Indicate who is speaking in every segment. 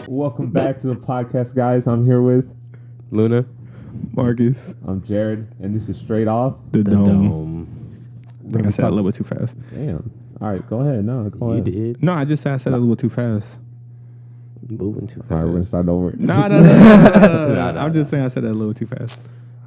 Speaker 1: Welcome back to the podcast, guys. I'm here with
Speaker 2: Luna.
Speaker 3: Marcus.
Speaker 1: I'm Jared, and this is Straight Off
Speaker 3: The Dome. I think I said it a little bit too fast.
Speaker 1: Damn. All right, go ahead. No, go
Speaker 2: You
Speaker 1: ahead.
Speaker 2: did.
Speaker 3: No, I just said I said it a little too fast.
Speaker 2: Moving too fast.
Speaker 1: All right, we're gonna start over.
Speaker 3: No. I'm just saying I said that a little too fast.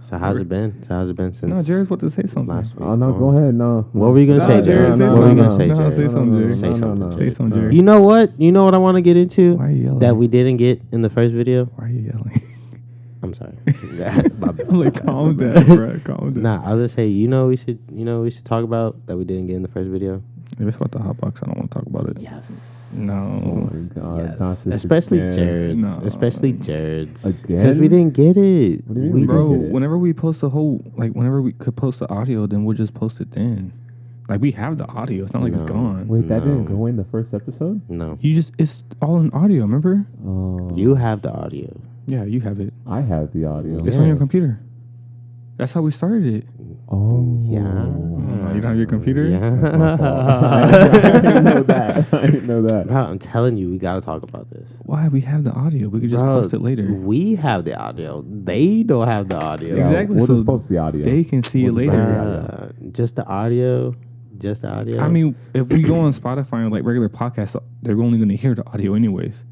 Speaker 2: So how's it been? since
Speaker 3: No, Jared's about to say something.
Speaker 2: last week?
Speaker 1: Oh no, go ahead. No.
Speaker 2: What were you gonna say, Jared?
Speaker 3: say
Speaker 2: What were you gonna
Speaker 3: something.
Speaker 2: say,
Speaker 3: No,
Speaker 2: Jared?
Speaker 3: say something, Jared.
Speaker 2: Say something.
Speaker 3: Say something, Jared.
Speaker 2: You know what? You know what I want to get into
Speaker 3: Why are you yelling?
Speaker 2: that we didn't get in the first video.
Speaker 3: Why are you yelling?
Speaker 2: I'm sorry. My bad.
Speaker 3: I'm like, calm down, bro. Calm down.
Speaker 2: Nah, I was gonna say, we should talk about that we didn't get in the first video.
Speaker 3: If it's about the hot box, I don't want to talk about it.
Speaker 2: Yes.
Speaker 1: Oh
Speaker 3: No.
Speaker 1: my God.
Speaker 2: Yes.
Speaker 1: not this
Speaker 2: Especially
Speaker 1: again.
Speaker 2: Jared's.
Speaker 3: No.
Speaker 2: Especially Jared's.
Speaker 1: Again?
Speaker 2: Because we didn't get it.
Speaker 1: What do you mean we
Speaker 3: Bro,
Speaker 1: didn't get it?
Speaker 3: whenever we post the whole, whenever we could post the audio, then we'll just post it then. Like, we have the audio. It's not like it's
Speaker 2: No.
Speaker 3: gone.
Speaker 1: Wait, that didn't
Speaker 2: No.
Speaker 1: go in the first episode?
Speaker 2: No.
Speaker 3: It's all in audio, remember?
Speaker 1: Oh.
Speaker 2: You have the audio.
Speaker 3: Yeah, you have it.
Speaker 1: I have the audio.
Speaker 3: It's on your computer. That's how we started it.
Speaker 1: Oh.
Speaker 2: Yeah.
Speaker 3: You don't have your computer?
Speaker 1: That's my fault. I didn't know that. I didn't know that.
Speaker 2: Bro, I'm telling you, we gotta talk about this.
Speaker 3: Why? We have the audio. We could just
Speaker 2: Bro,
Speaker 3: post it later.
Speaker 2: We have the audio. They don't have the audio.
Speaker 1: Yeah,
Speaker 3: Exactly,
Speaker 1: We'll
Speaker 3: so
Speaker 1: just post the audio.
Speaker 3: They can see it
Speaker 1: We'll just post the
Speaker 3: later.
Speaker 1: audio.
Speaker 2: Just the audio. Just the audio.
Speaker 3: I mean, if we go on Spotify and like regular podcasts, they're only going to hear the audio anyways.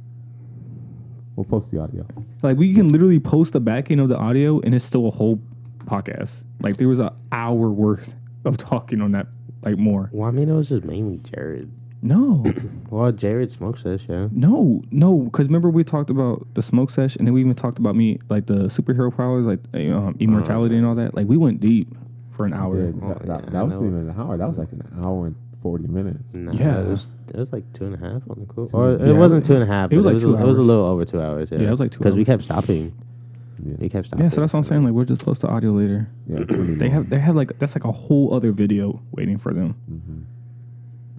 Speaker 1: We'll post the audio.
Speaker 3: Like, we can literally post the back end of the audio and it's still a whole podcast. Like, there was an hour worth of talking on that, like, more.
Speaker 2: well, I mean, it was just mainly Jared.
Speaker 3: No.
Speaker 2: Well, Jared smokes this, yeah.
Speaker 3: No, because remember we talked about the smoke sesh, and then we even talked about me, like the superhero powers, like immortality and all that. Like, we went deep for an hour.
Speaker 1: Dude, that
Speaker 2: I
Speaker 1: wasn't
Speaker 2: know.
Speaker 1: even an hour. That was like an hour and 40 minutes.
Speaker 2: No,
Speaker 3: Yeah.
Speaker 2: it was like 2.5 on the cool.
Speaker 1: Two-
Speaker 2: Or
Speaker 1: yeah,
Speaker 2: it wasn't 2.5.
Speaker 3: it was
Speaker 2: but
Speaker 3: like 2
Speaker 2: It was a
Speaker 3: hours.
Speaker 2: little over 2 hours. Yeah,
Speaker 3: Yeah, it was like 2
Speaker 2: because we
Speaker 3: hours.
Speaker 2: kept stopping.
Speaker 1: Yeah,
Speaker 2: We kept stopping.
Speaker 3: Yeah, so that's what I'm saying. Like, we'll just post the audio later.
Speaker 1: yeah it's really
Speaker 3: They
Speaker 1: long.
Speaker 3: have like that's like a whole other video waiting for them.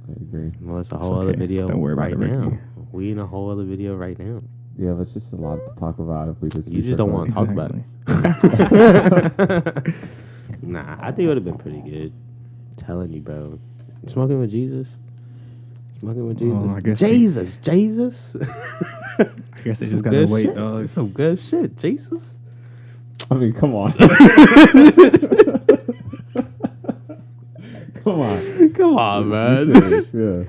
Speaker 1: I agree.
Speaker 2: Well, it's a
Speaker 3: It's
Speaker 2: whole other
Speaker 3: okay.
Speaker 2: video
Speaker 3: Don't worry about
Speaker 2: right
Speaker 3: it, Ricky.
Speaker 2: now. We in a whole other video right now.
Speaker 1: Yeah, but it's just a lot to talk about if we just.
Speaker 2: You just don't want to talk about
Speaker 3: Exactly.
Speaker 2: it. Nah, I think it would have been pretty good. I'm telling you, bro. Smoking with Jesus. Smoking with Jesus.
Speaker 3: Oh, I guess
Speaker 2: Jesus.
Speaker 3: I guess they just gotta
Speaker 2: Good
Speaker 3: wait,
Speaker 2: shit.
Speaker 3: dog.
Speaker 2: Some good shit, Jesus.
Speaker 1: I mean, come on. Come on.
Speaker 2: Come on,
Speaker 1: You
Speaker 2: man.
Speaker 1: serious, yeah.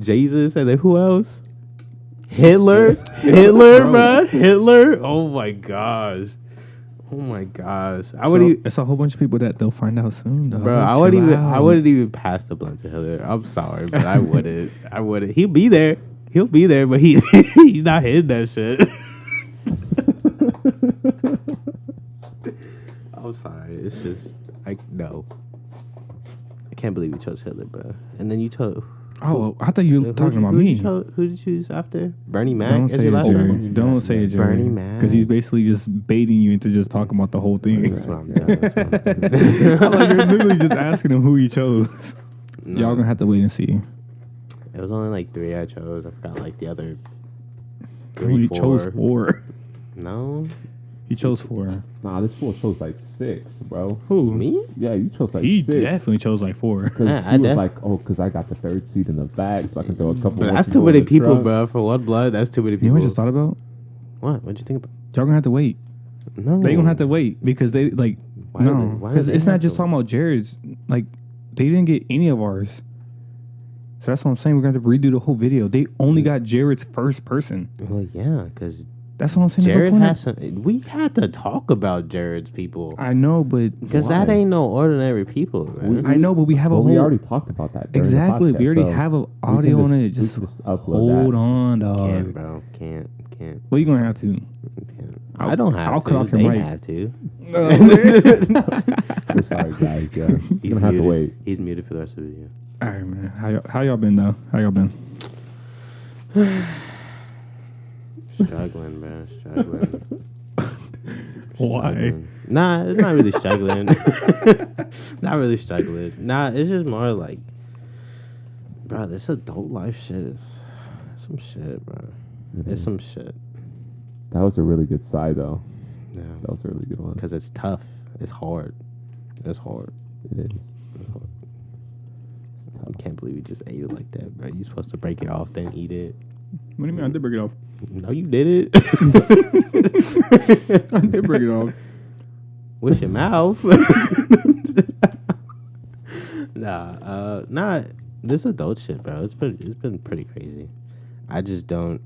Speaker 2: Jesus, and then who else? Hitler, bro. Hitler. Oh my gosh. I
Speaker 3: It's a whole bunch of people that they'll find out soon, dog.
Speaker 2: Bro, I wouldn't even pass the blunt to Hitler. I'm sorry, but I wouldn't. He'll be there, but he's not hitting that shit. I'm sorry. It's just no. I can't believe you chose Hitler, bro. And then you chose.
Speaker 3: Oh, I thought you were talking about me.
Speaker 2: Who did you choose after? Bernie Mac?
Speaker 3: Don't
Speaker 2: is
Speaker 3: say
Speaker 2: your
Speaker 3: it,
Speaker 2: last name?
Speaker 3: Jared. Don't say it, Jared.
Speaker 2: Bernie Mac.
Speaker 3: Because he's basically just baiting you into just talking about the whole thing.
Speaker 2: That's what I'm doing. That's what I'm doing.
Speaker 3: I'm like, you're literally just asking him who he chose.
Speaker 2: No.
Speaker 3: Y'all gonna have to wait and see.
Speaker 2: It was only like 3 I chose. I forgot like the other
Speaker 3: He
Speaker 2: 3,
Speaker 3: chose
Speaker 2: 4.
Speaker 3: 4.
Speaker 2: No.
Speaker 3: He chose 4.
Speaker 1: Nah, this fool chose like 6, bro.
Speaker 3: Who?
Speaker 2: Me?
Speaker 1: Yeah, you chose like
Speaker 3: He
Speaker 1: 6.
Speaker 3: definitely chose like 4.
Speaker 1: Because
Speaker 2: Yeah,
Speaker 1: he
Speaker 2: I
Speaker 1: was
Speaker 2: def-
Speaker 1: like, oh, because I got the 3rd seat in the back, so I can throw a couple
Speaker 2: But
Speaker 1: more
Speaker 2: that's too
Speaker 1: in
Speaker 2: many
Speaker 1: the
Speaker 2: people,
Speaker 1: truck.
Speaker 2: bro. For one blood, that's too many
Speaker 3: You
Speaker 2: people.
Speaker 3: know what I just thought about?
Speaker 2: What? What'd you think about?
Speaker 3: Y'all gonna have to wait.
Speaker 2: No.
Speaker 3: They gonna have to wait because they like
Speaker 2: Why do they-
Speaker 3: no,
Speaker 2: why do
Speaker 3: because
Speaker 2: they
Speaker 3: it's
Speaker 2: have
Speaker 3: not just
Speaker 2: to?
Speaker 3: talking about Jared's. Like they didn't get any of ours, so that's what I'm saying. We're gonna have to redo the whole video. They only got Jared's first person.
Speaker 2: Well, yeah, because
Speaker 3: That's what I'm saying.
Speaker 2: Jared
Speaker 3: There's no
Speaker 2: has
Speaker 3: point
Speaker 2: some. We had to talk about Jared's people.
Speaker 3: I know, but
Speaker 2: Because that
Speaker 1: Why?
Speaker 2: ain't no ordinary people, man.
Speaker 3: I know, but we have a
Speaker 1: Well,
Speaker 3: whole.
Speaker 1: we already talked about that. during the
Speaker 3: Exactly,
Speaker 1: podcast,
Speaker 3: we already
Speaker 1: so
Speaker 3: have an
Speaker 1: we can
Speaker 3: audio on it.
Speaker 1: we
Speaker 3: Just
Speaker 1: can upload
Speaker 3: hold
Speaker 1: that.
Speaker 3: on,
Speaker 2: Can't,
Speaker 3: dog.
Speaker 2: bro. Can't.
Speaker 3: Well, you're gonna have to.
Speaker 2: Can't. I don't have
Speaker 3: I'll
Speaker 2: to.
Speaker 3: cut off your
Speaker 2: They
Speaker 3: mic.
Speaker 2: have to.
Speaker 1: We're sorry, guys. Yeah, he's
Speaker 2: He's
Speaker 1: gonna have to
Speaker 2: muted.
Speaker 1: wait.
Speaker 2: He's muted for the rest of the video.
Speaker 3: All right, man. How y'all been though? How y'all been?
Speaker 2: Struggling, bro. Struggling.
Speaker 3: Why?
Speaker 2: Struggling. Nah, it's not really struggling. Not really struggling. Nah, it's just more like, bro, this adult life shit is some shit, bro.
Speaker 1: It
Speaker 2: It's
Speaker 1: is.
Speaker 2: some shit.
Speaker 1: That was a really good side, though.
Speaker 2: Yeah.
Speaker 1: That was a really good one.
Speaker 2: Because it's tough. It's hard. It's hard.
Speaker 1: It is.
Speaker 2: It's hard.
Speaker 1: It's
Speaker 2: I
Speaker 1: tough.
Speaker 2: can't believe you just ate it like that, bro. You're supposed to break it off, then eat it.
Speaker 3: What do you mean? I did break it off.
Speaker 2: No, you did it.
Speaker 3: I did break it off.
Speaker 2: With your mouth. Nah. This adult shit, bro. It's been pretty crazy. I just don't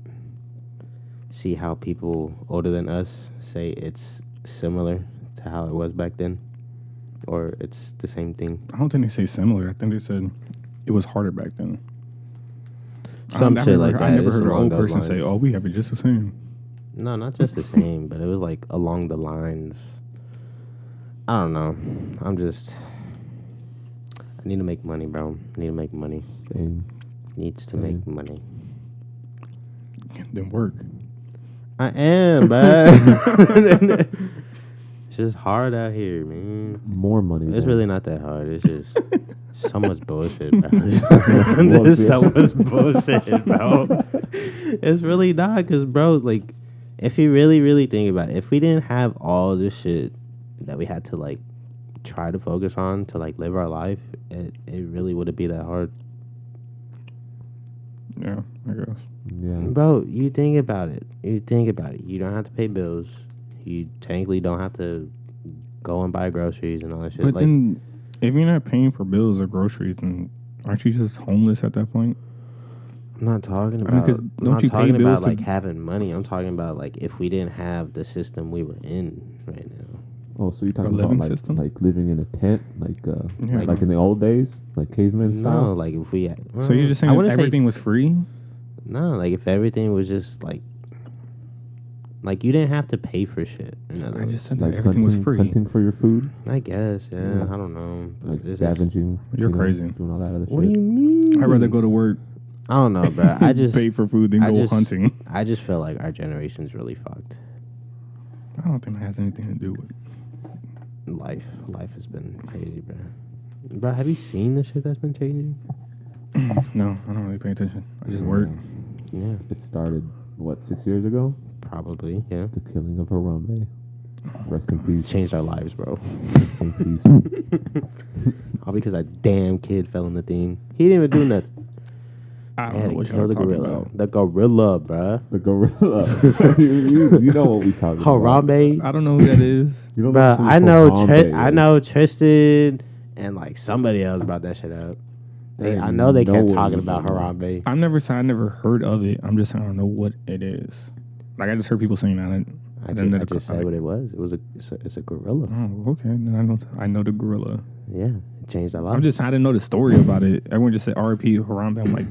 Speaker 2: see how people older than us say it's similar to how it was back then, or it's the same thing.
Speaker 3: I don't think they say similar. I think they said it was harder back then.
Speaker 2: Some shit like that.
Speaker 3: I never
Speaker 2: It's
Speaker 3: heard an
Speaker 2: along
Speaker 3: old
Speaker 2: those
Speaker 3: person say,
Speaker 2: lines.
Speaker 3: "Oh, we have it just the same."
Speaker 2: No, not just the same, but it was like along the lines. I don't know. I need to make money, bro. I need to make money.
Speaker 1: Same.
Speaker 2: Needs to
Speaker 1: Same.
Speaker 2: make money.
Speaker 3: Then work.
Speaker 2: I am, man. It's just hard out here, man.
Speaker 1: More money.
Speaker 2: It's
Speaker 1: though.
Speaker 2: really not that hard. It's just so much bullshit, bro. There's so much bullshit, bro. It's really not, because, bro, like, if you really, really think about it, if we didn't have all this shit that we had to, like, try to focus on to, like, live our life, it really wouldn't be that hard.
Speaker 3: Yeah, I guess.
Speaker 1: Yeah.
Speaker 2: Bro, you think about it. You don't have to pay bills. You technically don't have to go and buy groceries and all that shit.
Speaker 3: But
Speaker 2: like,
Speaker 3: then, if you're not paying for bills or groceries, then aren't you just homeless at that point?
Speaker 2: I'm not talking about.
Speaker 3: I mean, 'cause
Speaker 2: I'm
Speaker 3: don't
Speaker 2: not
Speaker 3: you pay
Speaker 2: talking
Speaker 3: bills
Speaker 2: about
Speaker 3: to-
Speaker 2: like having money. I'm talking about like if we didn't have the system we were in right now.
Speaker 1: Oh, so you're talking
Speaker 3: living
Speaker 1: about
Speaker 3: system?
Speaker 1: like living in a tent,
Speaker 3: Yeah.
Speaker 1: like in the old days, like caveman
Speaker 2: No,
Speaker 1: style.
Speaker 2: like if we.
Speaker 3: So you're just saying that everything was free?
Speaker 2: No, like if everything was just like you didn't have to pay for shit. In other
Speaker 3: I
Speaker 2: words.
Speaker 3: just said
Speaker 1: Like
Speaker 3: that everything was free.
Speaker 1: hunting for your food,
Speaker 2: I guess, yeah.
Speaker 1: Yeah.
Speaker 2: I don't know. but
Speaker 1: like
Speaker 2: it's just-
Speaker 1: scavenging.
Speaker 3: You're
Speaker 1: you know,
Speaker 3: crazy.
Speaker 1: Doing all that other
Speaker 2: What
Speaker 1: shit.
Speaker 2: do you mean?
Speaker 3: I'd rather go to work,
Speaker 2: I don't know, bro. I just
Speaker 3: pay for food than
Speaker 2: I
Speaker 3: go
Speaker 2: just-
Speaker 3: hunting.
Speaker 2: I just feel like our generation's really fucked.
Speaker 3: I don't think that has anything to do with
Speaker 2: Life has been crazy, bro. Bro, have you seen the shit that's been changing?
Speaker 3: No, I don't really pay attention. I just work.
Speaker 2: Yeah,
Speaker 1: It started 6 years ago?
Speaker 2: probably. Yeah,
Speaker 1: The killing of Harambe. Rest in peace.
Speaker 2: changed our lives, bro.
Speaker 1: Rest in peace.
Speaker 2: All because that damn kid fell in the thing. He didn't even do nothing.
Speaker 3: I
Speaker 2: They
Speaker 3: don't
Speaker 2: had
Speaker 3: know
Speaker 2: to
Speaker 3: what
Speaker 2: kill
Speaker 3: you're
Speaker 2: the
Speaker 3: talking
Speaker 2: gorilla.
Speaker 3: about.
Speaker 2: The gorilla, bruh.
Speaker 1: The gorilla. you know what we talking about.
Speaker 2: Harambe.
Speaker 3: I don't know who that is.
Speaker 1: You don't
Speaker 2: Bruh,
Speaker 1: who
Speaker 2: I know
Speaker 1: Harambe
Speaker 2: I
Speaker 1: is.
Speaker 2: know Tristan and like somebody else brought that shit up. I know they kept
Speaker 1: No
Speaker 2: talking
Speaker 1: one
Speaker 2: about
Speaker 1: knows.
Speaker 2: Harambe.
Speaker 3: I never heard of it. I'm just saying I don't know what it is. Like I just heard people saying that.
Speaker 2: I
Speaker 3: then
Speaker 2: just said what it was. It's a gorilla.
Speaker 3: Oh, okay. Then I know the gorilla.
Speaker 2: Yeah, it changed our
Speaker 3: I
Speaker 2: lives.
Speaker 3: didn't know the story about it. Everyone just said R.I.P. Harambe. I'm like,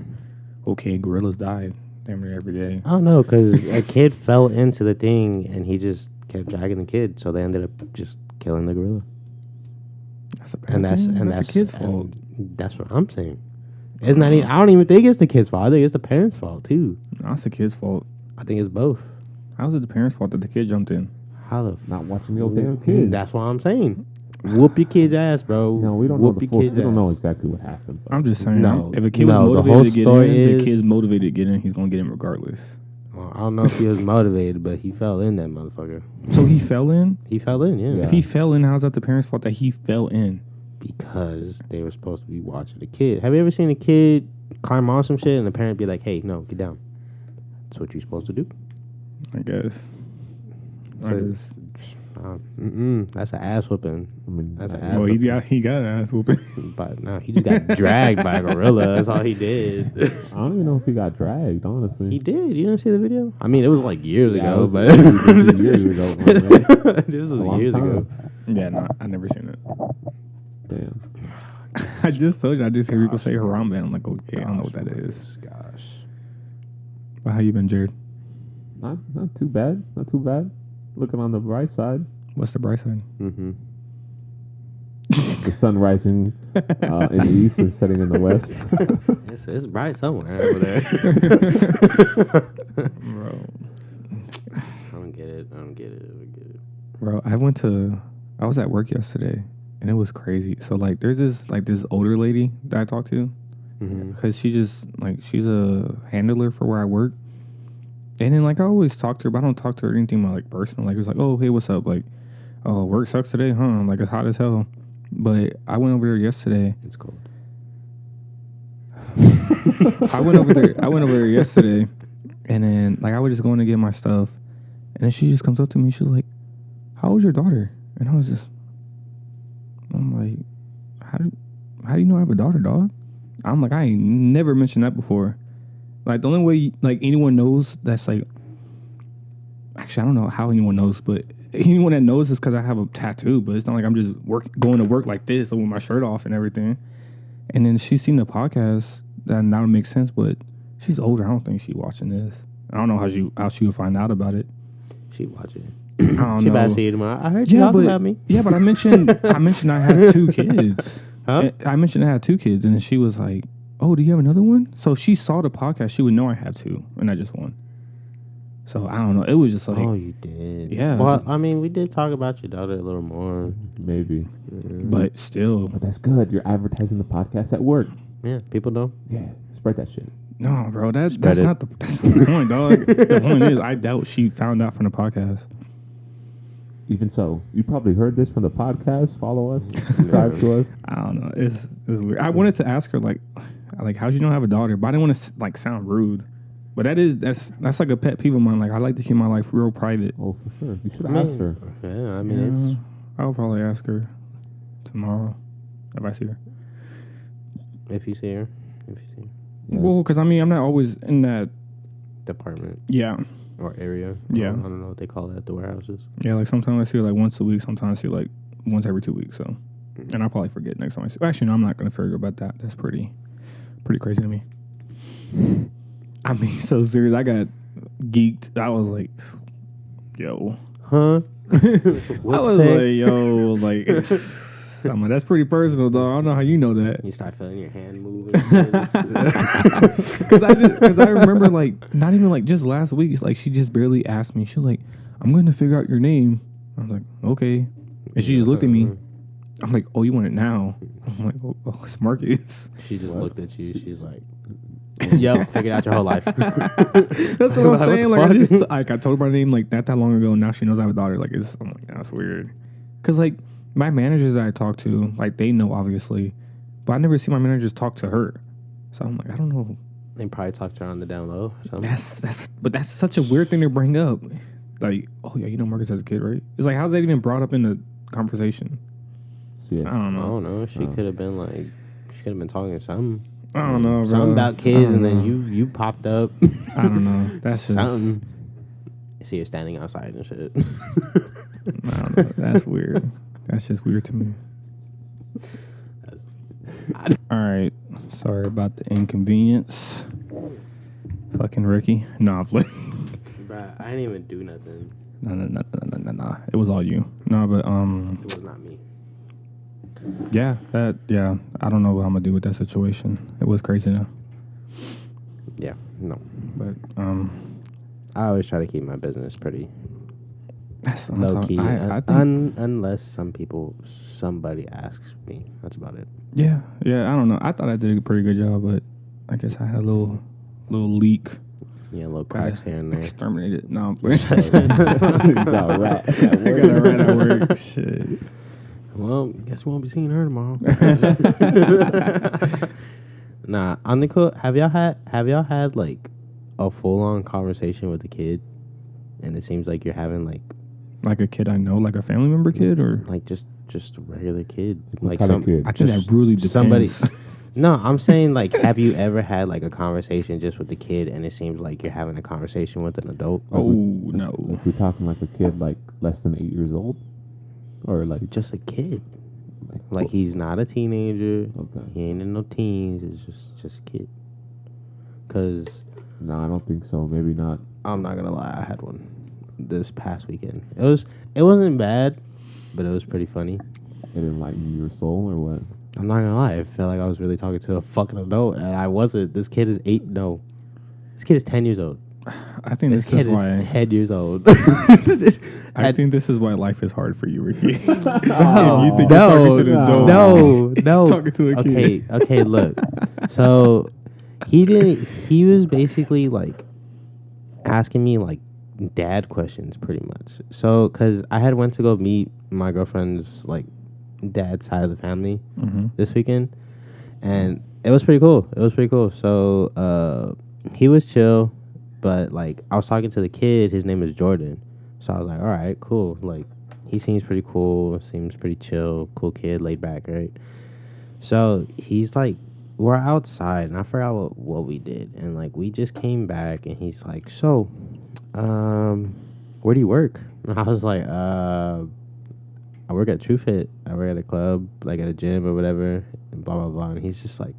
Speaker 3: okay, gorillas die damn near every day.
Speaker 2: I don't know, because a kid fell into the thing and he just kept dragging the kid, so they ended up just killing the gorilla.
Speaker 3: That's a bad thing. That's the kid's fault.
Speaker 2: That's what I'm saying. It's not. I don't even think it's the kid's fault. I think it's the parents' fault too.
Speaker 3: No, it's the kid's fault.
Speaker 2: I think it's both.
Speaker 3: How's it the parents' fault that the kid jumped in?
Speaker 2: How the
Speaker 1: Not watching your damn kid.
Speaker 2: That's what I'm saying. Whoop your kid's ass, bro.
Speaker 1: No, we don't know
Speaker 2: Whoop
Speaker 1: the
Speaker 2: your
Speaker 1: full.
Speaker 2: kid's
Speaker 1: We don't know
Speaker 2: ass.
Speaker 1: exactly what happened.
Speaker 3: I'm just saying.
Speaker 2: No,
Speaker 3: if a kid
Speaker 2: no,
Speaker 3: was
Speaker 2: the
Speaker 3: motivated
Speaker 2: whole
Speaker 3: to get
Speaker 2: story
Speaker 3: in,
Speaker 2: is-
Speaker 3: the kid's motivated to get in. He's gonna get in regardless.
Speaker 2: Well, I don't know if he was motivated, but he fell in that motherfucker.
Speaker 3: So he fell in.
Speaker 2: He fell in, yeah.
Speaker 1: Yeah.
Speaker 3: If he fell in, how's that the parents' fault that he fell in?
Speaker 2: Because they were supposed to be watching the kid. Have you ever seen a kid climb on some shit and the parent be like, "Hey, no, get down." That's what you're supposed to do.
Speaker 3: I guess. I
Speaker 2: So-
Speaker 3: just,
Speaker 2: That's an ass whooping.
Speaker 1: I mean,
Speaker 2: That's an
Speaker 1: I-
Speaker 2: ass
Speaker 3: well,
Speaker 2: whooping.
Speaker 3: he got an ass whooping.
Speaker 2: But no, he just got dragged by a gorilla. That's all he did.
Speaker 1: I don't even know if he got dragged. Honestly,
Speaker 2: He did. You didn't see the video? I mean, it was like years
Speaker 1: Yeah,
Speaker 2: ago,
Speaker 1: it was
Speaker 2: but
Speaker 1: years ago, man.
Speaker 2: this
Speaker 1: It's a
Speaker 2: was
Speaker 1: long
Speaker 2: years
Speaker 1: time.
Speaker 2: ago.
Speaker 3: Yeah, no, I never seen it.
Speaker 1: Damn.
Speaker 3: I just told you. I just hear people say Harambe. And I'm like, okay, I don't know what that is.
Speaker 2: Gosh.
Speaker 3: But how you been, Jared?
Speaker 1: Not too bad. Not too bad. Looking on the bright side,
Speaker 3: What's the bright side?
Speaker 2: Mm-hmm.
Speaker 1: the sun rising in the east and setting in the west.
Speaker 2: It's bright somewhere over there.
Speaker 3: Bro,
Speaker 2: I don't get it.
Speaker 3: bro, I was at work yesterday and it was crazy. So like, there's this older lady that I talked to
Speaker 2: Mm-hmm.
Speaker 3: because she's a handler for where I work. And then like I always talk to her, but I don't talk to her anything about like personal. Like it's like, oh hey, what's up? Like, oh work sucks today, huh? Like it's hot as hell. But I went over there yesterday.
Speaker 2: It's cold.
Speaker 3: I went over there yesterday, And then like I was just going to get my stuff, and then she just comes up to me. She's like, "How old's your daughter?" And I'm like, "How do you know I have a daughter, dog?" I'm like, I ain't never mentioned that before. Like the only way like anyone knows that's like, actually I don't know how anyone knows, but anyone that knows is because I have a tattoo. But it's not like I'm just going to work like this with my shirt off and everything. And then she's seen the podcast, and that would make sense. But she's older. I don't think she's watching this. I don't know how she would find out about it.
Speaker 2: She watch it.
Speaker 3: I don't
Speaker 2: She
Speaker 3: know.
Speaker 2: about to see you tomorrow. I heard you talking about me.
Speaker 3: Yeah, but I mentioned I had 2 kids.
Speaker 2: Huh?
Speaker 3: I mentioned I had 2 kids, and then she was like, "Oh, do you have another one?" So if she saw the podcast, she would know I have 2, and I just one. So I don't know. It was just like,
Speaker 2: Oh, you did.
Speaker 3: Yeah,
Speaker 2: Well, I mean, we did talk about your daughter a little more.
Speaker 1: Maybe.
Speaker 3: but still,
Speaker 1: But that's good. You're advertising the podcast at work.
Speaker 2: Yeah, people know.
Speaker 1: Yeah, spread that shit.
Speaker 3: no, bro. That's
Speaker 2: it.
Speaker 3: not the point, dog. The point is, I doubt she found out from the podcast.
Speaker 1: Even so, you probably heard this from the podcast. Follow us, subscribe to us.
Speaker 3: I don't know. It's weird. I wanted to ask her like how'd you know I have a daughter? But I didn't want to like sound rude. But that's like a pet peeve of mine. Like I like to keep my life real private.
Speaker 1: Oh, for sure. You should have asked her.
Speaker 2: Yeah, I mean,
Speaker 3: I'll probably ask her tomorrow if I see her.
Speaker 2: if you see her.
Speaker 1: Yeah,
Speaker 3: Well, because I mean, I'm not always in that.
Speaker 2: Department
Speaker 3: Yeah,
Speaker 2: or area.
Speaker 3: Yeah.
Speaker 2: I don't know what they call it at the warehouses.
Speaker 3: yeah. Like sometimes I see her like once a week. Sometimes I see her like once every 2 weeks. So, and I'll probably forget next time I see. Actually, no, I'm not gonna forget about that. That's pretty crazy to me. I mean, so serious. I got geeked. I was like, yo.
Speaker 2: Huh?
Speaker 3: I was like, yo, like, I'm like, that's pretty personal, though. I don't know how you know that.
Speaker 2: You start feeling your hand moving.
Speaker 3: Because I remember, like, not even, like, just last week, it's like, she just barely asked me. She's like, I'm going to figure out your name. I was like, okay. And she just looked at me. I'm like, oh, you want it now? I'm like, oh it's Marcus.
Speaker 2: She just looked at you. She's like, yep, figured out your whole life.
Speaker 3: That's what I'm saying. Like, I told her my name, like, not that long ago, and now she knows I have a daughter. Like, I'm like, that's weird. Because, like, my managers that I talk to, like, they know, obviously. But I never see my managers talk to her. So I'm like, I don't know.
Speaker 2: They probably talked to her on the down low. Or something.
Speaker 3: But that's such a weird thing to bring up. Like, oh yeah, you know Marcus as a kid, right? It's like, how's that even brought up in the conversation?
Speaker 1: Yeah.
Speaker 3: I don't know.
Speaker 2: I don't know. She could have been like, she could have been talking something.
Speaker 3: I don't know, bro.
Speaker 2: Something about kids, and then you popped up.
Speaker 3: I don't know. That's just
Speaker 2: something. I see her standing outside and shit.
Speaker 3: I don't know. That's weird. That's just weird to me. All right. Sorry about the inconvenience. Fucking Ricky. No, I'm playing.
Speaker 2: Bruh, I didn't even do nothing.
Speaker 3: No. It was all you. No, but
Speaker 2: It was not me.
Speaker 3: yeah, I don't know what I'm gonna do with that situation. It was crazy though.
Speaker 2: Yeah, no.
Speaker 3: But
Speaker 2: I always try to keep my business pretty
Speaker 3: that's what I'm
Speaker 2: low
Speaker 3: talking.
Speaker 2: key.
Speaker 3: I think
Speaker 2: Unless somebody asks me. That's about it.
Speaker 3: yeah. I don't know. I thought I did a pretty good job, but I guess I had a little leak.
Speaker 2: Yeah, little cracks here and there.
Speaker 3: Exterminated. No,
Speaker 1: You got a rat.
Speaker 3: I got a rat at work. Shit.
Speaker 2: Well, guess we won't be seeing her tomorrow. Nah, on the cool. Have y'all had like a full on conversation with the kid, and it seems like you're having
Speaker 3: like a kid I know, like a family member kid, or
Speaker 2: like just a regular kid,
Speaker 1: What
Speaker 2: like
Speaker 1: kind of
Speaker 2: some
Speaker 1: kid?
Speaker 3: I think that really depends.
Speaker 2: somebody. No, I'm saying like, have you ever had like a conversation just with the kid, and it seems like you're having a conversation with an adult?
Speaker 3: Oh no.
Speaker 1: Like we're talking like a kid like less than 8 years old? Or like
Speaker 2: Just a kid. Like he's not a teenager.
Speaker 1: Okay.
Speaker 2: He ain't in no teens. It's just a kid. Cause
Speaker 1: No, I don't think so. Maybe not.
Speaker 2: I'm not gonna lie, I had one this past weekend. It wasn't bad, but it was pretty funny.
Speaker 1: It enlightened your soul or what?
Speaker 2: I'm not gonna lie, I felt like I was really talking to a fucking adult, and I wasn't. This kid is 8. No, this kid is 10 years old.
Speaker 3: I think
Speaker 2: This
Speaker 3: this
Speaker 2: kid
Speaker 3: is why.
Speaker 2: is 10 years old.
Speaker 3: I think this is why life is hard for you, Ricky.
Speaker 2: No,
Speaker 3: You think you're talking to the adult.
Speaker 2: no.
Speaker 3: Talking to a kid.
Speaker 2: Okay, look. So he was basically like asking me like dad questions pretty much. So cuz I had went to go meet my girlfriend's like dad's side of the family this weekend, and it was pretty cool. So he was chill, But like I was talking to the kid, his name is Jordan. So I was like, all right, cool. Like he seems pretty cool, seems pretty chill, cool kid, laid back, right? So he's like, we're outside, and I forgot what we did, and like we just came back, and he's like, so, where do you work? And I was like, I work at TrueFit. I work at a club, like at a gym or whatever, and blah blah blah. And he's just like,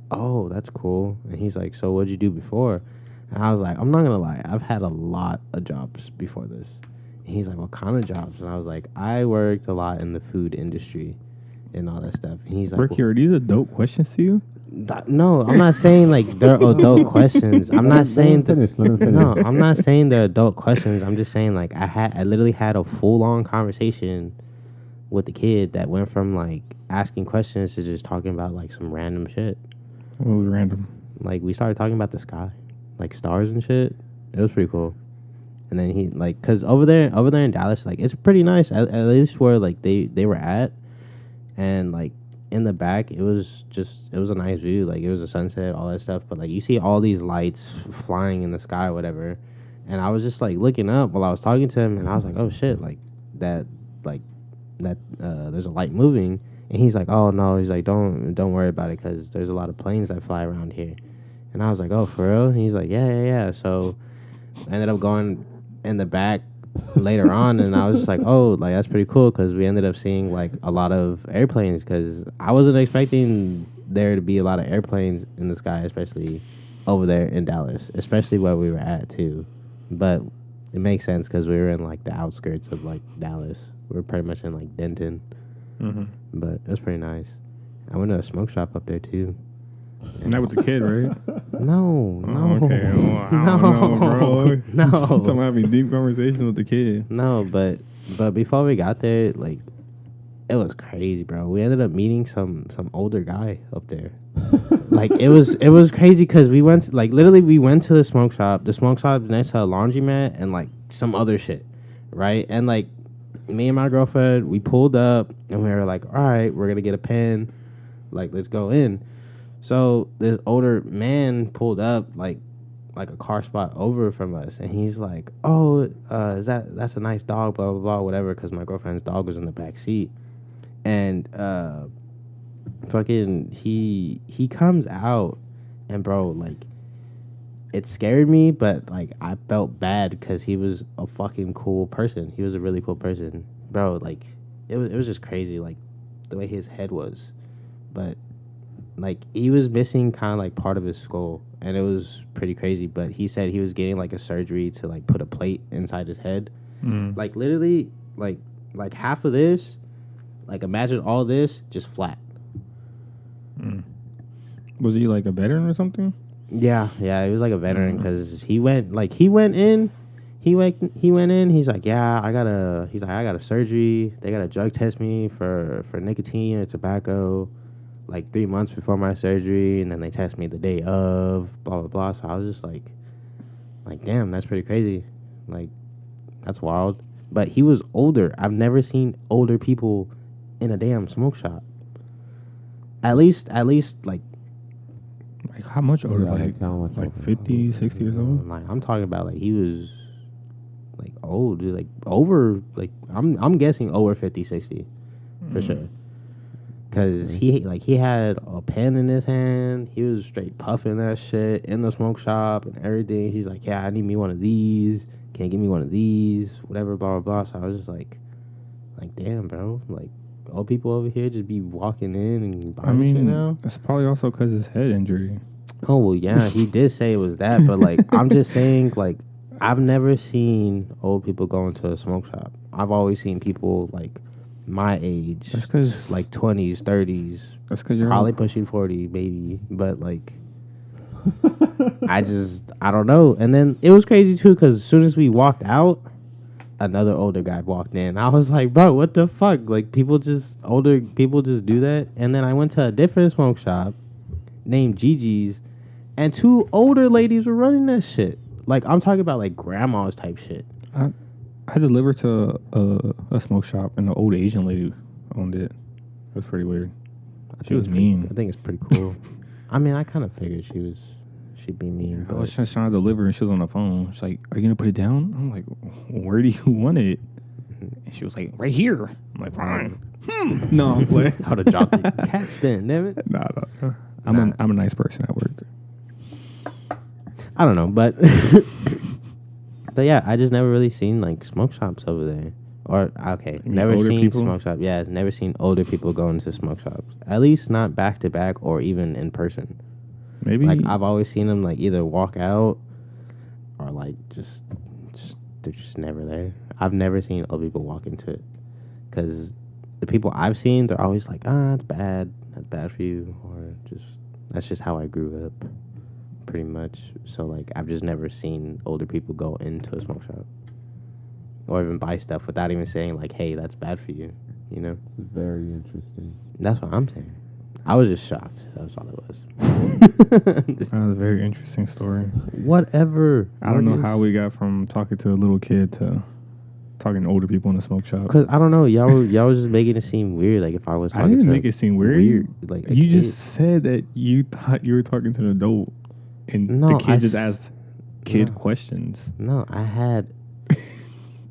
Speaker 2: oh, that's cool. And he's like, so what'd you do before? And I was like, I'm not gonna lie, I've had a lot of jobs before this. And he's like, what kind of jobs? And I was like, I worked a lot in the food industry and all that stuff. And he's like,
Speaker 3: Ricky, are these adult questions to you?
Speaker 2: no, I'm not saying like they're adult questions. I'm not saying
Speaker 1: let him finish.
Speaker 2: no, I'm not saying they're adult questions. I'm just saying like I literally had a full on conversation with the kid that went from like asking questions to just talking about like some random shit.
Speaker 3: What was random?
Speaker 2: Like we started talking about the sky, like stars and shit. It was pretty cool. And then he like, cause over there in Dallas, like it's pretty nice. At least where like they were at, and like in the back, it was a nice view. Like it was a sunset, all that stuff. But like you see all these lights flying in the sky, whatever. And I was just like looking up while I was talking to him, and I was like, oh shit, like that there's a light moving. And he's like, oh no, he's like, don't worry about it, because there's a lot of planes that fly around here. And I was like, oh, for real? And he's like, yeah. So I ended up going in the back later on, and I was just like, oh, like that's pretty cool, because we ended up seeing like a lot of airplanes, because I wasn't expecting there to be a lot of airplanes in the sky, especially over there in Dallas, especially where we were at too. But it makes sense because we were in like the outskirts of like Dallas. We were pretty much in like Denton.
Speaker 3: Mm-hmm.
Speaker 2: But it was pretty nice. I went to a smoke shop up there too.
Speaker 3: And that was the kid, right?
Speaker 2: No.
Speaker 3: Oh, okay. Well, I don't know, bro.
Speaker 2: No.
Speaker 3: So I'm having deep conversations with the kid.
Speaker 2: No, but before we got there, like it was crazy, bro. We ended up meeting some older guy up there. Like it was crazy because we went to the smoke shop. The smoke shop next to a laundromat and like some other shit, right? And like me and my girlfriend, we pulled up and we were like, all right, we're gonna get a pen, like let's go in. So this older man pulled up like a car spot over from us, and he's like, oh, that's a nice dog, blah blah blah, whatever, because my girlfriend's dog was in the back seat. And fucking he comes out, and bro, like it scared me, but like I felt bad because he was a fucking cool person. He was a really cool person, bro. Like it was just crazy, like the way his head was. But like he was missing kind of like part of his skull, and it was pretty crazy. But he said he was getting like a surgery to like put a plate inside his head. Like literally like half of this, like imagine all this just flat.
Speaker 3: Was he like a veteran or something?
Speaker 2: Yeah, he was like a veteran, because he went in. He's like, yeah, I got a surgery. They got to drug test me for nicotine or tobacco, like 3 months before my surgery, and then they test me the day of, blah blah blah. So I was just like damn, that's pretty crazy. Like that's wild. But he was older. I've never seen older people in a damn smoke shop. At least like
Speaker 3: how much older?
Speaker 1: How much
Speaker 3: like
Speaker 1: older?
Speaker 3: 50, 60 years old?
Speaker 2: Like I'm talking about like he was like old, dude, like over, like I'm guessing over 50, 60 for sure. Cause he had a pen in his hand. He was straight puffing that shit in the smoke shop and everything. He's like, yeah, I need me one of these. Can you give me one of these? Whatever, blah blah blah. So I was just like damn, bro, like old people over here just be walking in and buying shit now.
Speaker 3: It's probably also because his head injury.
Speaker 2: Oh well, yeah, he did say it was that, but like I'm just saying, like I've never seen old people go into a smoke shop. I've always seen people like my age,
Speaker 3: That's 'cause
Speaker 2: like 20s, 30s.
Speaker 3: That's because you're
Speaker 2: probably pushing 40, maybe, but like I don't know. And then it was crazy too, because as soon as we walked out, another older guy walked in. I was like, bro, what the fuck? Like older people just do that. And then I went to a different smoke shop named Gigi's, and 2 older ladies were running that shit. Like I'm talking about like grandmas type shit.
Speaker 3: I delivered to a smoke shop, and the old Asian lady owned it. It was pretty weird. She was mean.
Speaker 2: I think it's pretty cool. I mean, I kind of figured she she'd be mean.
Speaker 3: I was just trying to deliver, and she was on the phone. She's like, "Are you gonna put it down?" I'm like, "Where do you want it?" And she was like, "Right here." I'm like, "Fine." No, I'm playing.
Speaker 2: How to drop the catch then, damn it.
Speaker 3: Nah. I'm a nice person at work.
Speaker 2: I don't know, but but yeah, I just never really seen like smoke shops over there. Or okay,
Speaker 3: mean
Speaker 2: never
Speaker 3: older
Speaker 2: seen
Speaker 3: people?
Speaker 2: smoke shops. Yeah, never seen older people go into smoke shops. At least not back to back or even in person.
Speaker 3: Maybe
Speaker 2: Like I've always seen them like either walk out or like just they're just never there. I've never seen old people walk into it because the people I've seen, they're always like, that's bad for you, or just that's just how I grew up, pretty much. So like I've just never seen older people go into a smoke shop or even buy stuff without even saying like, hey, that's bad for you, you know.
Speaker 1: It's very interesting.
Speaker 2: That's what I'm saying. I was just shocked. That's all it was.
Speaker 3: that was a very interesting story.
Speaker 2: Whatever.
Speaker 3: I don't know how we got from talking to a little kid to talking to older people in the smoke shop.
Speaker 2: Cause I don't know, y'all was just making it seem weird. Like if I was
Speaker 3: I
Speaker 2: talking
Speaker 3: didn't
Speaker 2: to
Speaker 3: make it seem weird.
Speaker 2: like a
Speaker 3: You
Speaker 2: kid.
Speaker 3: just said that you thought you were talking to an adult, and
Speaker 2: No,
Speaker 3: the kid
Speaker 2: I
Speaker 3: just
Speaker 2: s-
Speaker 3: asked kid
Speaker 2: no.
Speaker 3: questions.
Speaker 2: No,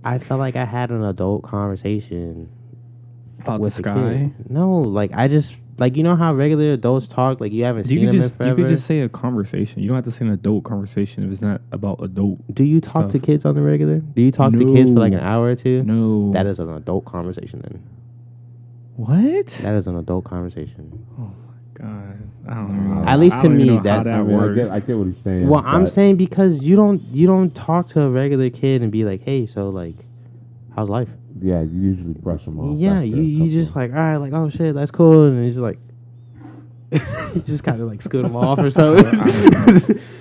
Speaker 2: I felt like I had an adult conversation
Speaker 3: About
Speaker 2: with
Speaker 3: the
Speaker 2: the
Speaker 3: sky.
Speaker 2: kid. No, like I just like you know how regular adults talk. Like you haven't
Speaker 3: You
Speaker 2: seen them in
Speaker 3: you
Speaker 2: forever.
Speaker 3: could just say a conversation. You don't have to say an adult conversation if it's not about adult.
Speaker 2: Do you talk to
Speaker 3: stuff.
Speaker 2: kids on the regular? Do you talk to kids for like an
Speaker 3: No.
Speaker 2: hour or two?
Speaker 3: No.
Speaker 2: That is an adult conversation. Then
Speaker 3: What?
Speaker 2: that is an adult conversation.
Speaker 3: Oh my god! I don't even know.
Speaker 2: At least
Speaker 3: I
Speaker 2: to
Speaker 3: don't even
Speaker 2: me,
Speaker 3: know how
Speaker 2: that-
Speaker 3: that
Speaker 1: I mean,
Speaker 3: works.
Speaker 1: I get what he's saying.
Speaker 2: Well, I'm
Speaker 1: but
Speaker 2: saying because you don't talk to a regular kid and be like, hey, so like, how's life?
Speaker 1: yeah, you usually brush them off.
Speaker 2: Yeah,
Speaker 1: after a
Speaker 2: you
Speaker 1: couple.
Speaker 2: just like, all right, like, oh shit, that's cool, and he's just like, you just kind of like scoot him off or something.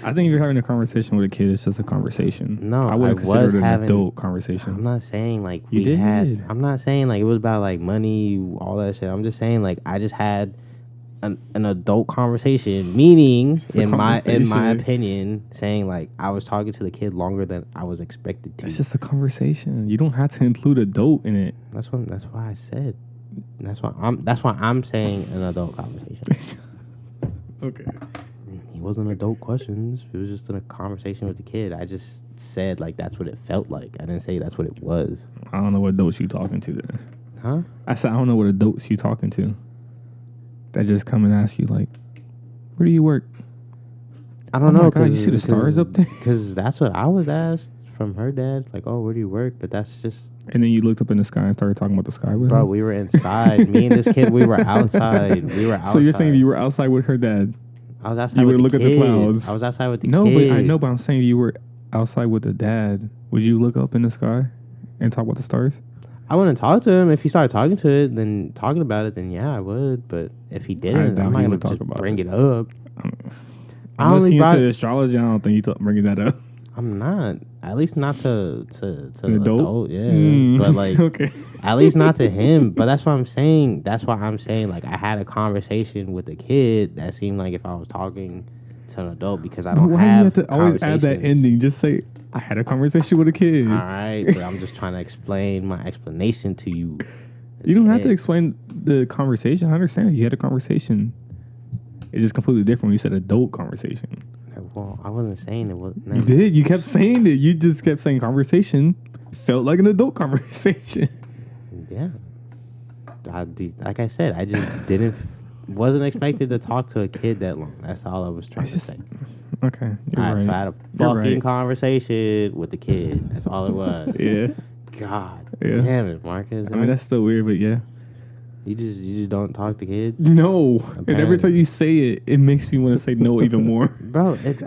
Speaker 3: I think if you're having a conversation with a kid, it's just a conversation.
Speaker 2: No,
Speaker 3: I wouldn't
Speaker 2: I
Speaker 3: consider
Speaker 2: was
Speaker 3: it an
Speaker 2: having-
Speaker 3: adult conversation.
Speaker 2: I'm not saying like
Speaker 3: You
Speaker 2: we had.
Speaker 3: did.
Speaker 2: I'm not saying like it was about like money, all that shit. I'm just saying like I just had an adult conversation, meaning
Speaker 3: Just a
Speaker 2: in my
Speaker 3: conversation.
Speaker 2: opinion, saying like I was talking to the kid longer than I was expected to.
Speaker 3: It's just a conversation. You don't have to include adult in it.
Speaker 2: That's why I said. That's why I'm saying an adult conversation.
Speaker 3: Okay.
Speaker 2: It wasn't adult questions. It was just a conversation with the kid. I just said like that's what it felt like. I didn't say that's what it was.
Speaker 3: I don't know what adults you talking to then.
Speaker 2: Huh?
Speaker 3: I said I don't know what adults you talking to. That just come and ask you like, where do you work?
Speaker 2: I don't
Speaker 3: Oh my
Speaker 2: know.
Speaker 3: God, you see the stars up there?
Speaker 2: Because that's what I was asked from her dad. Like, oh, where do you work? But that's just,
Speaker 3: And then you looked up in the sky and started talking about the sky with
Speaker 2: bro,
Speaker 3: her.
Speaker 2: we were inside. Me and this kid, we were outside. We were outside.
Speaker 3: So you're saying you were outside with her dad?
Speaker 2: I was outside
Speaker 3: you
Speaker 2: with
Speaker 3: would
Speaker 2: the
Speaker 3: look at the
Speaker 2: kid.
Speaker 3: clouds.
Speaker 2: I was outside with the
Speaker 3: No,
Speaker 2: kid.
Speaker 3: but I know, but I'm saying you were outside with the dad. Would you look up in the sky and talk about the stars?
Speaker 2: I wouldn't talk to him. If he started talking to it, then talking about it, then yeah, I would. But if he didn't,
Speaker 3: doubt
Speaker 2: I'm not
Speaker 3: he
Speaker 2: gonna
Speaker 3: would talk
Speaker 2: just
Speaker 3: about
Speaker 2: bring
Speaker 3: it.
Speaker 2: it up. I
Speaker 3: Unless
Speaker 2: only
Speaker 3: you
Speaker 2: brought.
Speaker 3: into astrology, I don't think you bringing that up.
Speaker 2: I'm not. At least not to
Speaker 3: An
Speaker 2: an
Speaker 3: adult?
Speaker 2: yeah.
Speaker 3: Mm,
Speaker 2: But like,
Speaker 3: okay.
Speaker 2: at least not to him. But that's what I'm saying. That's why I'm saying like I had a conversation with a kid that seemed like if I was talking to an adult because I
Speaker 3: But
Speaker 2: don't
Speaker 3: why do you
Speaker 2: have
Speaker 3: have to always add that
Speaker 2: conversations.
Speaker 3: ending? Just say, I had a conversation with a kid.
Speaker 2: All right, but I'm just trying to explain my explanation to you.
Speaker 3: You don't have to
Speaker 2: Yeah.
Speaker 3: explain the conversation. I understand you had a conversation. It's just completely different when you said adult conversation.
Speaker 2: Well, I wasn't saying it was.
Speaker 3: You did. You kept saying it. You just kept saying conversation. Felt like an adult conversation.
Speaker 2: Yeah. Like I said, I just wasn't expected to talk to a kid that long. That's all I was trying
Speaker 3: It's
Speaker 2: to
Speaker 3: just
Speaker 2: say.
Speaker 3: okay. You're
Speaker 2: All right,
Speaker 3: right.
Speaker 2: so I had a
Speaker 3: You're
Speaker 2: fucking
Speaker 3: right.
Speaker 2: conversation with the kid. That's all it was.
Speaker 3: Yeah.
Speaker 2: God
Speaker 3: Yeah.
Speaker 2: damn it, Marcus.
Speaker 3: I mean, that's still weird, but yeah.
Speaker 2: you just don't talk to kids,
Speaker 3: No. And every
Speaker 2: Apparently.
Speaker 3: time you say it, it makes me want to say no even more.
Speaker 2: bro. It's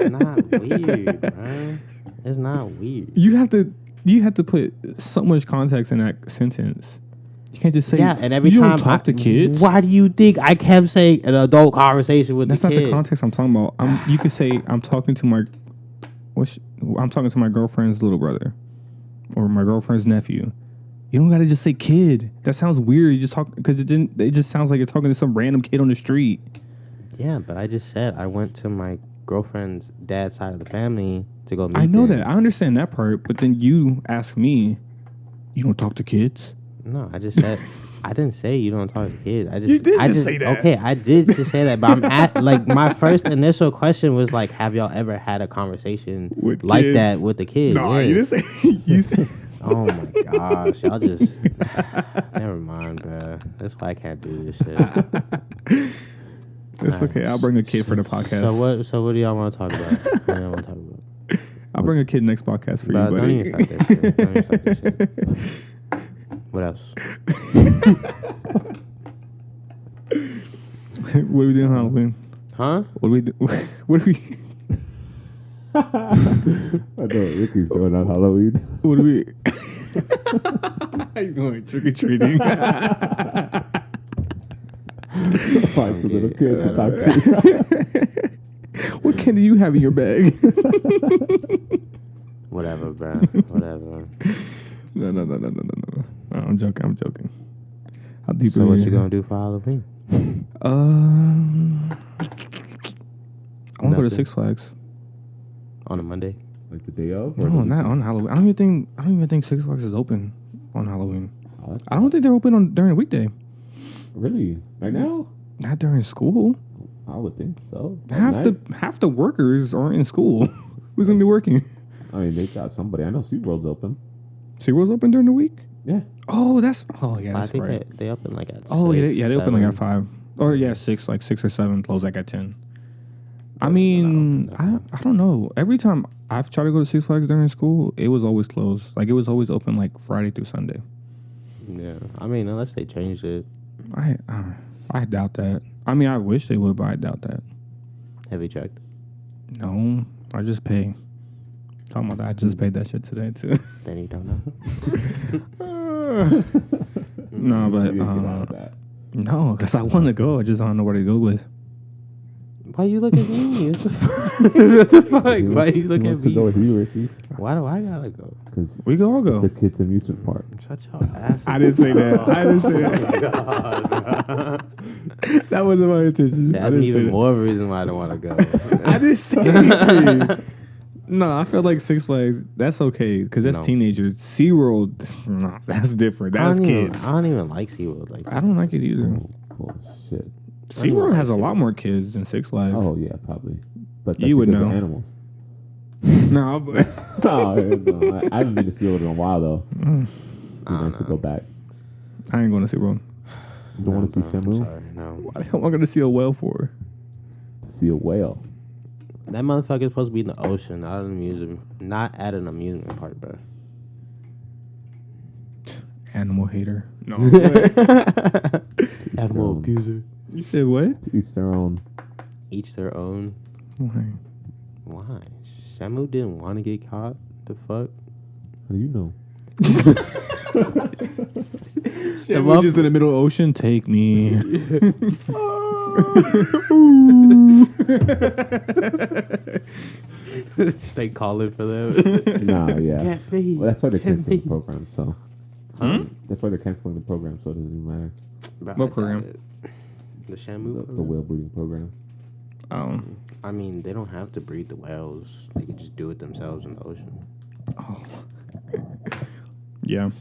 Speaker 2: not weird, bro. It's not weird.
Speaker 3: You have to put so much context in that sentence. You can't just say
Speaker 2: Yeah, and every
Speaker 3: you
Speaker 2: time
Speaker 3: don't talk to kids.
Speaker 2: Why do you think I kept saying an adult conversation with
Speaker 3: That's
Speaker 2: the
Speaker 3: not
Speaker 2: kid?
Speaker 3: the context I'm talking about. You could say I'm talking to my girlfriend's little brother or my girlfriend's nephew. You don't gotta just say kid. That sounds weird. You just talk because it just sounds like you're talking to some random kid on the street.
Speaker 2: Yeah, but I just said I went to my girlfriend's dad's side of the family to go meet
Speaker 3: I know
Speaker 2: them.
Speaker 3: that. I understand that part, but then you ask me, you don't talk to kids?
Speaker 2: No, I just said I didn't say you don't talk to kids. I just,
Speaker 3: You did
Speaker 2: I
Speaker 3: just say that.
Speaker 2: Okay, I did just say that, but I'm at like my first initial question was like, have y'all ever had a conversation
Speaker 3: With
Speaker 2: like
Speaker 3: kids?
Speaker 2: that with the kids?
Speaker 3: No,
Speaker 2: Yeah.
Speaker 3: you didn't say. You said.
Speaker 2: Oh my gosh, y'all just never mind, bro. That's why I can't do this shit.
Speaker 3: It's okay. I'll bring a kid for the podcast.
Speaker 2: So what do y'all want to talk about? What do y'all want to talk about?
Speaker 3: I'll bring a kid next podcast for
Speaker 2: Bro,
Speaker 3: you,
Speaker 2: don't
Speaker 3: buddy.
Speaker 2: even start that shit. Don't even start that shit. What else?
Speaker 3: What are we doing on Halloween?
Speaker 2: Huh?
Speaker 3: What do we do? What do we?
Speaker 1: I know what Ricky's doing on Halloween.
Speaker 3: What do we? He's going trick or treating.
Speaker 1: Find some little kids to talk to.
Speaker 3: What candy do you have in your bag?
Speaker 2: Whatever, bro. Whatever.
Speaker 3: No. I'm joking. How deep
Speaker 2: So
Speaker 3: are
Speaker 2: what
Speaker 3: you?
Speaker 2: you gonna do for Halloween?
Speaker 3: I want to go to
Speaker 2: Nothing.
Speaker 3: Six Flags.
Speaker 2: On a Monday?
Speaker 1: Like the day of?
Speaker 3: No, not on Halloween. I don't even think Six Flags is open on Halloween.
Speaker 1: Oh,
Speaker 3: I don't think they're open during the weekday.
Speaker 1: Really? Right now?
Speaker 3: Not during school.
Speaker 1: I would think so. At
Speaker 3: Half
Speaker 1: night?
Speaker 3: the workers aren't in school. Who's gonna be working?
Speaker 1: I mean, they got somebody. I know SeaWorld's open.
Speaker 3: SeaWorld's open during the week?
Speaker 1: Yeah.
Speaker 3: Oh, yeah,
Speaker 2: I
Speaker 3: that's
Speaker 2: think
Speaker 3: right.
Speaker 2: they open like at
Speaker 3: Oh,
Speaker 2: 6,
Speaker 3: yeah, they open like
Speaker 2: 7.
Speaker 3: at 5. Or yeah, 6, like 6 or 7, close like at 10. I
Speaker 2: Yeah,
Speaker 3: mean,
Speaker 2: they're not open
Speaker 3: I don't know. Every time I've tried to go to Six Flags during school, it was always closed. Like it was always open like Friday through Sunday.
Speaker 2: Yeah. I mean, unless they changed it.
Speaker 3: I doubt that. I mean, I wish they would, but I doubt that.
Speaker 2: Have you checked?
Speaker 3: No, I just pay. Talking about that, I just paid that shit today too.
Speaker 2: Then you don't know.
Speaker 3: No, but
Speaker 1: You didn't get out of that.
Speaker 3: no, because I want to go. I just don't know where to go with.
Speaker 2: Why you look at me? What the fuck? What the fuck?
Speaker 1: He
Speaker 2: Why
Speaker 1: wants-
Speaker 2: you look
Speaker 1: he
Speaker 2: at
Speaker 1: wants to
Speaker 2: me?
Speaker 1: go with you, Ricky.
Speaker 2: Why do I gotta go?
Speaker 1: Because
Speaker 3: We can all
Speaker 1: it's
Speaker 3: go.
Speaker 1: a kids' amusement park.
Speaker 2: Shut your ass.
Speaker 3: I didn't say that. I didn't say
Speaker 2: Oh
Speaker 3: that.
Speaker 2: my God.
Speaker 3: That wasn't my intention. I
Speaker 2: That's
Speaker 3: didn't
Speaker 2: even
Speaker 3: say
Speaker 2: more of a reason why I don't want to go.
Speaker 3: that. I didn't say anything. No, I feel like Six Flags, that's okay, because that's
Speaker 2: No.
Speaker 3: teenagers. SeaWorld, nah, that's different. That's kids.
Speaker 2: I don't even like SeaWorld like that.
Speaker 3: I don't like it either.
Speaker 1: Oh, shit.
Speaker 2: I don't even
Speaker 3: SeaWorld
Speaker 2: like
Speaker 3: has a
Speaker 2: SeaWorld.
Speaker 3: lot more kids than Six Flags.
Speaker 1: Oh, yeah, probably. But that's
Speaker 3: You would
Speaker 1: because of
Speaker 3: know.
Speaker 1: animals.
Speaker 3: No, but
Speaker 1: Oh, no, I haven't been to SeaWorld in a while, though. It'd be
Speaker 2: I don't
Speaker 1: nice to
Speaker 2: know.
Speaker 1: go back.
Speaker 3: I ain't going to SeaWorld.
Speaker 1: You don't want to see
Speaker 2: I'm
Speaker 1: Shamu?
Speaker 2: sorry, no.
Speaker 3: Why the hell am I going to see a whale for?
Speaker 1: To see a whale.
Speaker 2: That motherfucker's supposed to be in the ocean, not at an amusement park, bro.
Speaker 3: Animal hater. No.
Speaker 2: Animal
Speaker 1: own.
Speaker 2: abuser.
Speaker 3: You said what?
Speaker 1: To each their own.
Speaker 2: Each their own.
Speaker 3: Why?
Speaker 2: Why? Shamu didn't want to get caught. The fuck?
Speaker 1: How do you know?
Speaker 3: We're just in the middle of the ocean. Take me.
Speaker 2: They calling for them.
Speaker 1: Nah, yeah.
Speaker 2: Can't be.
Speaker 1: Well, that's why they're
Speaker 2: Can't
Speaker 1: canceling
Speaker 2: be.
Speaker 1: the program, so.
Speaker 3: Hmm?
Speaker 1: That's why they're canceling the program, so it doesn't even matter.
Speaker 2: Bro,
Speaker 3: What
Speaker 2: I
Speaker 3: program?
Speaker 2: got it. The Shamu
Speaker 1: The
Speaker 2: program?
Speaker 1: whale breeding program.
Speaker 2: I mean, they don't have to breed the whales. They can just do it themselves in the ocean.
Speaker 3: Yeah.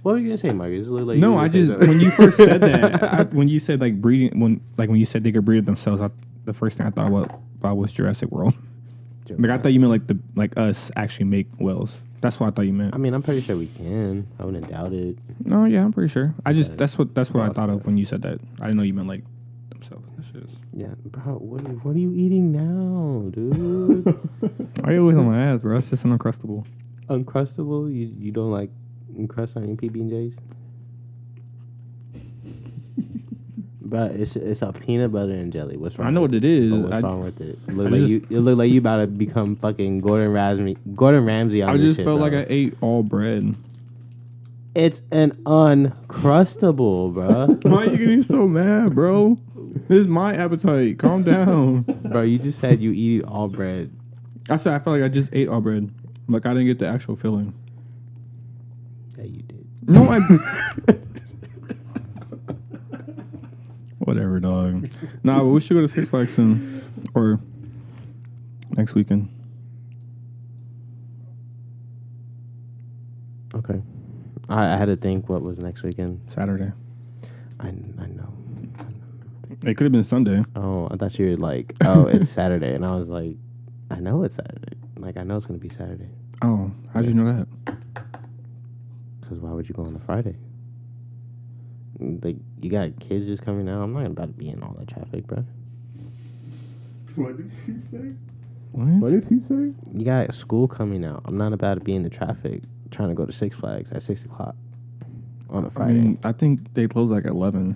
Speaker 2: What were you gonna say, Marcus? It looked like
Speaker 3: No,
Speaker 2: you were
Speaker 3: I
Speaker 2: gonna say
Speaker 3: just
Speaker 2: something.
Speaker 3: when you first said that, when you said like breeding, when you said they could breed it themselves, the first thing I thought about was Jurassic World. Like I thought you meant like us actually make whales. That's what I thought you meant.
Speaker 2: I mean, I'm pretty sure we can. I wouldn't doubt it.
Speaker 3: No, yeah, I'm pretty sure. I just
Speaker 2: Yeah.
Speaker 3: that's what I
Speaker 2: Well,
Speaker 3: thought of when you said that. I didn't know you meant like themselves. That shit is.
Speaker 2: Yeah, bro. What are you eating now, dude?
Speaker 3: Why are you always on my ass, bro? It's just an Uncrustable.
Speaker 2: Uncrustable? You don't like crust on your PB and J's? Bro, it's a peanut butter and jelly. What's wrong?
Speaker 3: I know
Speaker 2: with
Speaker 3: what it is.
Speaker 2: But what's
Speaker 3: I
Speaker 2: wrong with it? Look
Speaker 3: I
Speaker 2: like
Speaker 3: just-
Speaker 2: it look like you about to become fucking Gordon Ramsay on
Speaker 3: I
Speaker 2: this
Speaker 3: just
Speaker 2: shit,
Speaker 3: felt like
Speaker 2: bro.
Speaker 3: I ate all bread.
Speaker 2: It's an uncrustable, bro.
Speaker 3: Why are you getting so mad, bro? This is my appetite. Calm down.
Speaker 2: Bro, you just said you eat all bread.
Speaker 3: I said I felt like I just ate all bread. Like I didn't get the actual filling.
Speaker 2: Yeah, you did.
Speaker 3: No, I. Whatever, dog. Nah, but we should go to Six Flags soon, or next weekend.
Speaker 2: Okay. I had to think what was next weekend.
Speaker 3: Saturday.
Speaker 2: I know.
Speaker 3: It could have been Sunday.
Speaker 2: Oh, I thought you were like, oh, it's Saturday. And I was like, I know it's Saturday. Like, I know it's going to be Saturday.
Speaker 3: Oh, how'd you know that?
Speaker 2: Because why would you go on a Friday? Like, you got kids just coming out. I'm not about to be in all that traffic, bro.
Speaker 1: What did he say?
Speaker 3: What?
Speaker 1: Did he say?
Speaker 2: You got school coming out. I'm not about to be in the traffic trying to go to Six Flags at 6 o'clock on a Friday.
Speaker 3: I mean, I think they close like at 11.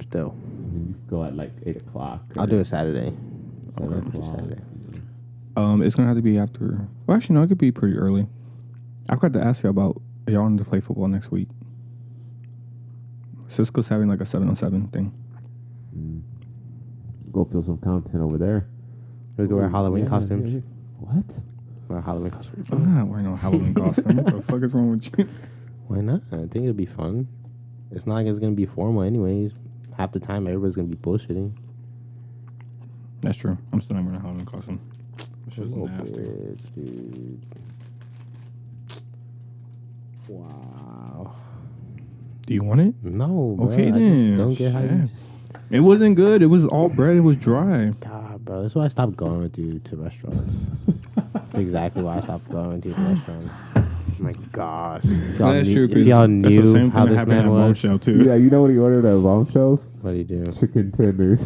Speaker 2: Still.
Speaker 1: You could go at like 8 o'clock.
Speaker 2: I'll do it Saturday.
Speaker 1: 7
Speaker 2: I'll do
Speaker 1: o'clock.
Speaker 2: Saturday.
Speaker 3: It's gonna have to be after. Well, actually, no, it could be pretty early. I forgot to ask you about y'all wanting to play football next week. Cisco's having like a 7-on-7 thing.
Speaker 1: Go fill some content over there.
Speaker 2: We could wear Halloween costumes.
Speaker 1: Yeah. What?
Speaker 2: Wear Halloween costumes.
Speaker 3: I'm not wearing no Halloween costume. What the fuck is wrong with you?
Speaker 2: Why not? I think it'll be fun. It's not like it's gonna be formal anyways. Half the time everybody's gonna be bullshitting.
Speaker 3: That's true. I'm still not wearing a Halloween costume. It's just
Speaker 2: Little
Speaker 3: nasty.
Speaker 2: bitch, dude. Wow.
Speaker 3: Do you want it?
Speaker 2: No, bro.
Speaker 3: Okay,
Speaker 2: I
Speaker 3: then.
Speaker 2: just don't get how you
Speaker 3: Shit.
Speaker 2: just...
Speaker 3: It wasn't good. It was all bread. It was dry.
Speaker 2: God, bro. That's why I stopped going with you to restaurants. That's exactly why I stopped going with you to restaurants. Oh my gosh.
Speaker 3: That's true.
Speaker 2: If y'all
Speaker 3: That's the
Speaker 2: knew
Speaker 3: same
Speaker 2: how
Speaker 3: thing that
Speaker 2: this
Speaker 3: happened at
Speaker 2: man was,
Speaker 3: Bombshell too.
Speaker 1: Yeah, you know what he ordered at Bombshells?
Speaker 2: what do you do?
Speaker 1: Chicken tenders.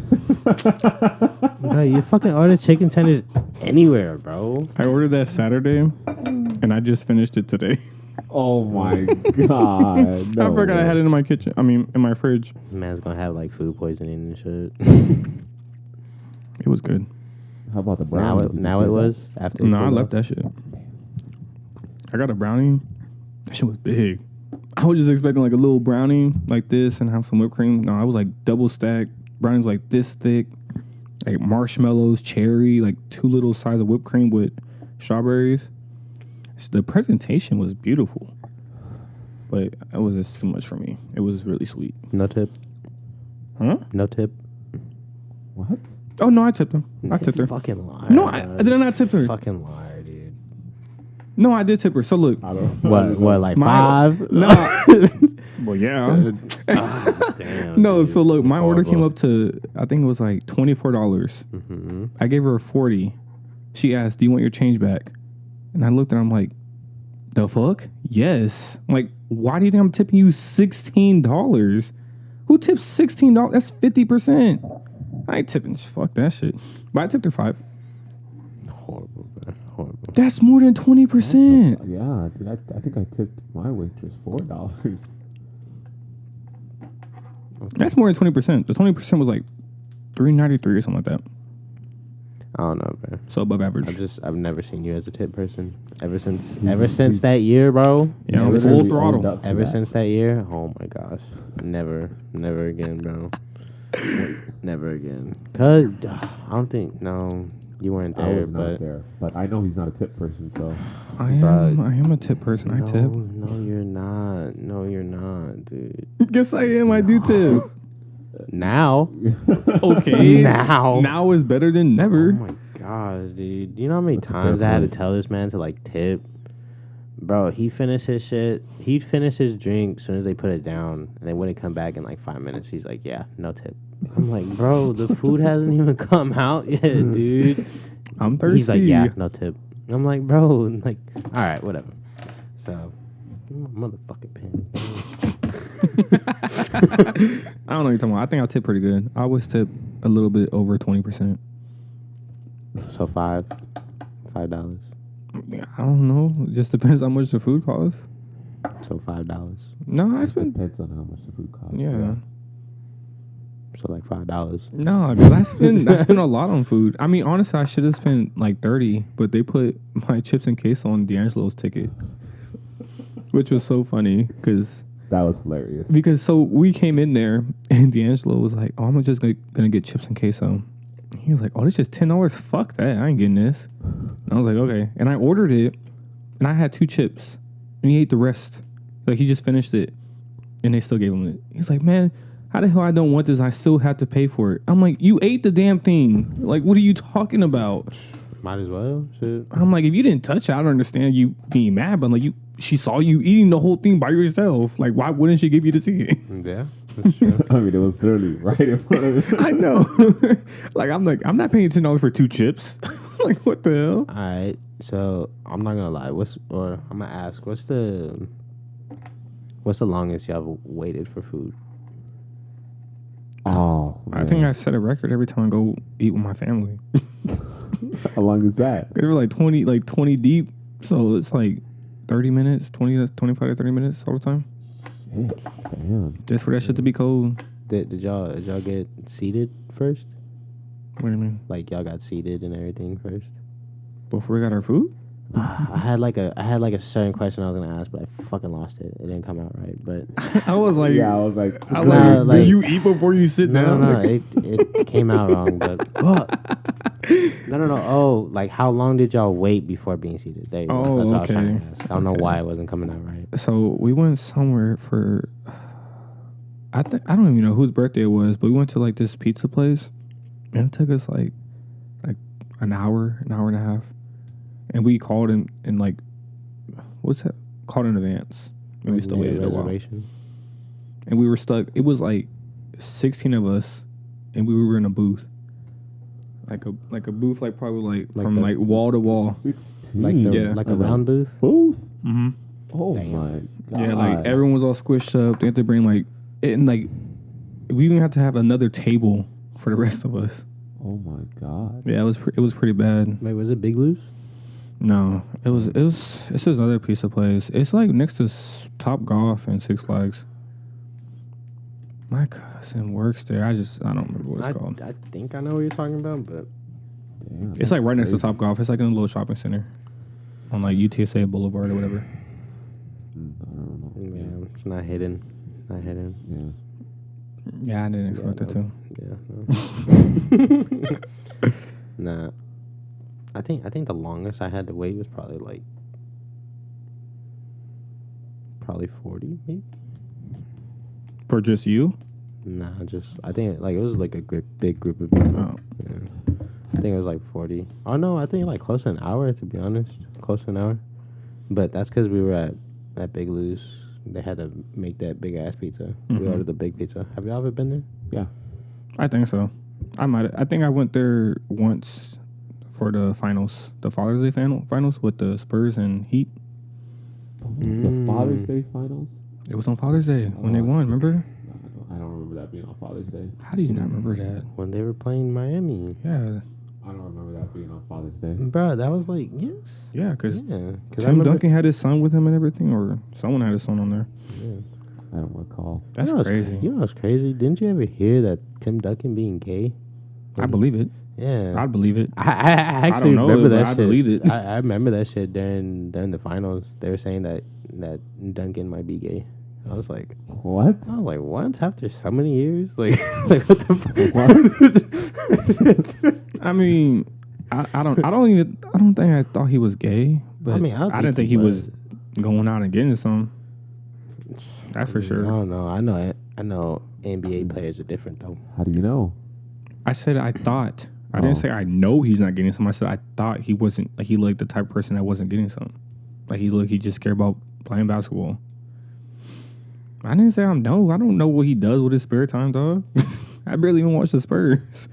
Speaker 2: Bro, you fucking order chicken tenders anywhere, bro.
Speaker 3: I ordered that Saturday, and I just finished it today.
Speaker 1: Oh my god!
Speaker 3: I forgot I had it in my kitchen. I mean, in my fridge.
Speaker 2: Man's gonna have like food poisoning and shit.
Speaker 3: It was good.
Speaker 1: How about the brownie?
Speaker 2: now it was after.
Speaker 3: No, I left that shit. I got a brownie. That shit was big. I was just expecting like a little brownie like this and have some whipped cream. No, I was like double stacked. Brownies like this thick, like marshmallows, cherry, like 2 little sides of whipped cream with strawberries. The presentation was beautiful, but it was just too much for me. It was really sweet.
Speaker 2: No tip.
Speaker 3: Huh?
Speaker 2: No tip.
Speaker 1: What?
Speaker 3: Oh no, I tipped her. I tipped her.
Speaker 2: Fucking liar.
Speaker 3: No, I did not tip her.
Speaker 2: Fucking liar, dude.
Speaker 3: No, I did tip her. So look,
Speaker 1: I don't.
Speaker 2: What? Like
Speaker 3: My-
Speaker 2: 5?
Speaker 3: no. Well, yeah.
Speaker 2: Damn.
Speaker 3: No,
Speaker 2: dude.
Speaker 3: so look, my order came
Speaker 2: Horrible.
Speaker 3: up to I think it was like $24.
Speaker 2: Mhm.
Speaker 3: I gave her 40. She asked, "Do you want your change back?" And I looked at her. I'm like, "The fuck? Yes." I'm like, why do you think I'm tipping you $16? Who tips $16? That's 50%. I ain't tipping. Fuck that shit. But I tipped her 5.
Speaker 2: Horrible, man. Horrible.
Speaker 3: That's more than 20%.
Speaker 1: Yeah, dude, I think I tipped my waitress $4.
Speaker 3: That's more than 20%. The 20% was like $3.93 or something like that.
Speaker 2: I don't know, bro.
Speaker 3: So above average.
Speaker 2: I've never seen you as a tip person. Ever since that year, bro.
Speaker 3: Yeah,
Speaker 1: He's
Speaker 3: I'm
Speaker 1: literally
Speaker 3: full throttle.
Speaker 1: owned up to
Speaker 2: Ever
Speaker 1: that.
Speaker 2: since that year, oh my gosh. Never again, bro. Never again. Cause I don't think you weren't
Speaker 1: I
Speaker 2: there,
Speaker 1: was not
Speaker 2: but
Speaker 1: there, but I know he's not a tip person, so
Speaker 3: I am a tip person. I tip.
Speaker 2: No, you're not. No, you're not, dude.
Speaker 3: Yes, I am. I do tip.
Speaker 2: Now.
Speaker 3: Okay.
Speaker 2: Now.
Speaker 3: Now is better than
Speaker 2: Oh
Speaker 3: never.
Speaker 2: my gosh, dude. Do you know how many
Speaker 1: That's a
Speaker 2: times
Speaker 1: fair
Speaker 2: I had to
Speaker 1: point.
Speaker 2: tell this man to like tip? Bro, he finished his shit. He'd finish his drink as soon as they put it down, and then when it come back in like 5 minutes, he's like, "Yeah, no tip." I'm like, "Bro, the food hasn't even come out yet, dude."
Speaker 3: I'm thirsty.
Speaker 2: He's like, "Yeah, no tip." I'm like, "Bro, like, all right, whatever." So, give me my motherfucking pen.
Speaker 3: I don't know what you're talking about. I think I tip pretty good. I always tip a little bit over 20%.
Speaker 2: So $5.
Speaker 3: I don't know. It just depends how much the food costs.
Speaker 2: So $5.
Speaker 3: No, I
Speaker 1: it
Speaker 3: spend.
Speaker 1: depends on how much the food costs.
Speaker 3: Yeah.
Speaker 2: So like $5.
Speaker 3: No, because I spend a lot on food. I mean, honestly, I should have spent like 30, but they put my chips and queso on D'Angelo's ticket, which was so funny
Speaker 1: That was hilarious.
Speaker 3: because so we came in there and D'Angelo was like, "Oh, I'm just gonna get chips and queso." He was like, "Oh, this is $10. Fuck that! I ain't getting this." I was like, "Okay," and I ordered it, and I had 2 chips, and he ate the rest. Like he just finished it, and they still gave him it. He's like, "Man, how the hell I don't want this? I still have to pay for it." I'm like, "You ate the damn thing. Like, what are you talking about?"
Speaker 2: Might as well. Shit.
Speaker 3: I'm like, "If you didn't touch it, I don't understand you being mad, but I'm like, you she saw you eating the whole thing by yourself. Like, why wouldn't she give you the ticket?
Speaker 2: Yeah, that's true.
Speaker 1: I mean, it was literally right in front of it.
Speaker 3: I know. I'm not paying $10 for 2 chips. Like, what the hell?
Speaker 2: All right, so I'm not gonna lie. I'm gonna ask, what's the longest you have waited for food?
Speaker 1: Oh,
Speaker 3: I think I set a record every time I go eat with my family.
Speaker 1: How long is that?
Speaker 3: They were like 20 deep, so it's like 30 minutes, 25 to 30 minutes all the time.
Speaker 1: Shit, damn.
Speaker 3: Just for that shit to be cold.
Speaker 2: Did y'all get seated first?
Speaker 3: What do you mean?
Speaker 2: Like y'all got seated and everything first?
Speaker 3: Before we got our food?
Speaker 2: I had like a certain question I was gonna ask, but I fucking lost it. It didn't come out right. But
Speaker 3: I was like,
Speaker 1: Yeah, I was like,
Speaker 3: do you eat before you sit down?
Speaker 2: no, it came out wrong. But no. Oh, like how long did y'all wait before being seated? There you go.
Speaker 3: Oh,
Speaker 2: That's what I was
Speaker 3: okay.
Speaker 2: trying to ask. I don't know
Speaker 3: Okay.
Speaker 2: why it wasn't coming out right.
Speaker 3: So we went somewhere for, I don't even know whose birthday it was, but we went to like this pizza place, and it took us like an hour and a half, and we called in like, what's that? Called in advance. And we still waited a while.
Speaker 2: Reservation.
Speaker 3: And we were stuck. It was like 16 of us, and we were in a booth, like a booth, like probably like from like wall to wall.
Speaker 1: 16.
Speaker 2: Like a round booth.
Speaker 1: Booth?
Speaker 3: Mm-hmm.
Speaker 1: Oh
Speaker 2: Damn.
Speaker 1: my god.
Speaker 3: Yeah, like everyone was all squished up. They had to bring like, and like, we even had to have another table for the rest of us.
Speaker 1: Oh my god.
Speaker 3: Yeah, it was pretty bad.
Speaker 2: Wait, was it Big Lou's?
Speaker 3: No, it's this other pizza place. It's like next to Top Golf and Six Flags. My cousin works there. I don't remember what it's called.
Speaker 2: I think I know what you're talking about, but
Speaker 1: Damn,
Speaker 3: It's like right next to
Speaker 1: crazy.
Speaker 3: Top Golf. It's like in a little shopping center on like UTSA Boulevard or whatever.
Speaker 1: I don't know.
Speaker 2: yeah, it's not hidden. Not hidden.
Speaker 1: Yeah.
Speaker 3: Yeah, I didn't expect it to.
Speaker 2: Yeah. No. Nah. I think the longest I had to wait was probably 40 maybe.
Speaker 3: For just you?
Speaker 2: Nah, I think it was like a big group of people.
Speaker 3: Oh.
Speaker 2: Yeah. I think it was like 40. Oh no, I think like close to an hour, to be honest. Close to an hour. But that's because we were at Big Lou's. They had to make that big ass pizza. We
Speaker 3: Mhm.
Speaker 2: ordered the big pizza. Have y'all ever been there?
Speaker 1: Yeah.
Speaker 3: I think so. I think I went there once for the finals, the Father's Day finals with the Spurs and Heat.
Speaker 1: The Father's Day finals?
Speaker 3: It was on Father's Day when they won, remember?
Speaker 1: I don't remember that being on Father's Day.
Speaker 3: How do you not remember that?
Speaker 2: When they were playing Miami.
Speaker 3: Yeah.
Speaker 1: I don't remember that being on Father's Day.
Speaker 2: Bro, that was like, yes.
Speaker 3: Yeah, because
Speaker 2: Yeah. Because
Speaker 3: Tim Duncan had his son with him and everything, or someone had his son on there.
Speaker 2: Yeah.
Speaker 1: I don't recall.
Speaker 3: That's
Speaker 2: You know what's
Speaker 3: crazy.
Speaker 2: You know what's crazy? Didn't you ever hear that Tim Duncan being gay?
Speaker 3: I believe it.
Speaker 2: Yeah.
Speaker 3: I'd believe it.
Speaker 2: I actually
Speaker 3: don't know
Speaker 2: remember
Speaker 3: it, but
Speaker 2: that
Speaker 3: I
Speaker 2: shit.
Speaker 3: believe it.
Speaker 2: I remember that shit during the finals. They were saying that Duncan might be gay. I was like,
Speaker 1: What?
Speaker 2: once after so many years, like what the fuck?
Speaker 3: I mean, I don't think I thought he was gay, but
Speaker 2: I mean,
Speaker 3: I didn't think he was going out and getting some. That's for
Speaker 2: I
Speaker 3: sure.
Speaker 2: don't know. I know NBA players are different though.
Speaker 1: How do you know?
Speaker 3: I said I thought. I didn't say I know he's not getting some. I said I thought he wasn't. Like he looked the type of person that wasn't getting some. Like he just cared about playing basketball. I didn't say I don't know what he does with his spare time, dog. I barely even watch the Spurs.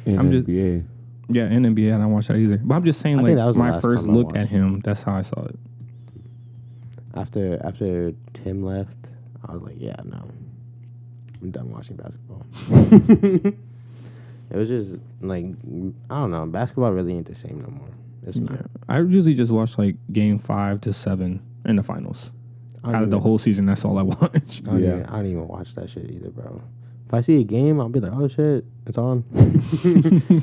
Speaker 1: In
Speaker 3: I'm just-
Speaker 1: NBA.
Speaker 3: Yeah, in NBA, I don't watch that either. But I'm just saying,
Speaker 2: I
Speaker 3: like
Speaker 2: think that was the
Speaker 3: my
Speaker 2: last
Speaker 3: first
Speaker 2: time I
Speaker 3: look
Speaker 2: watched.
Speaker 3: at him, that's how I saw it.
Speaker 2: After Tim left, I was like, yeah, no, I'm done watching basketball. It was just like, I don't know, basketball really ain't the same no more. It's not.
Speaker 3: Yeah. I usually just watch like game 5 to 7 in the finals. Out of the whole season, that's all I watch.
Speaker 2: I don't even watch that shit either, bro. If I see a game, I'll be like, oh shit, it's on.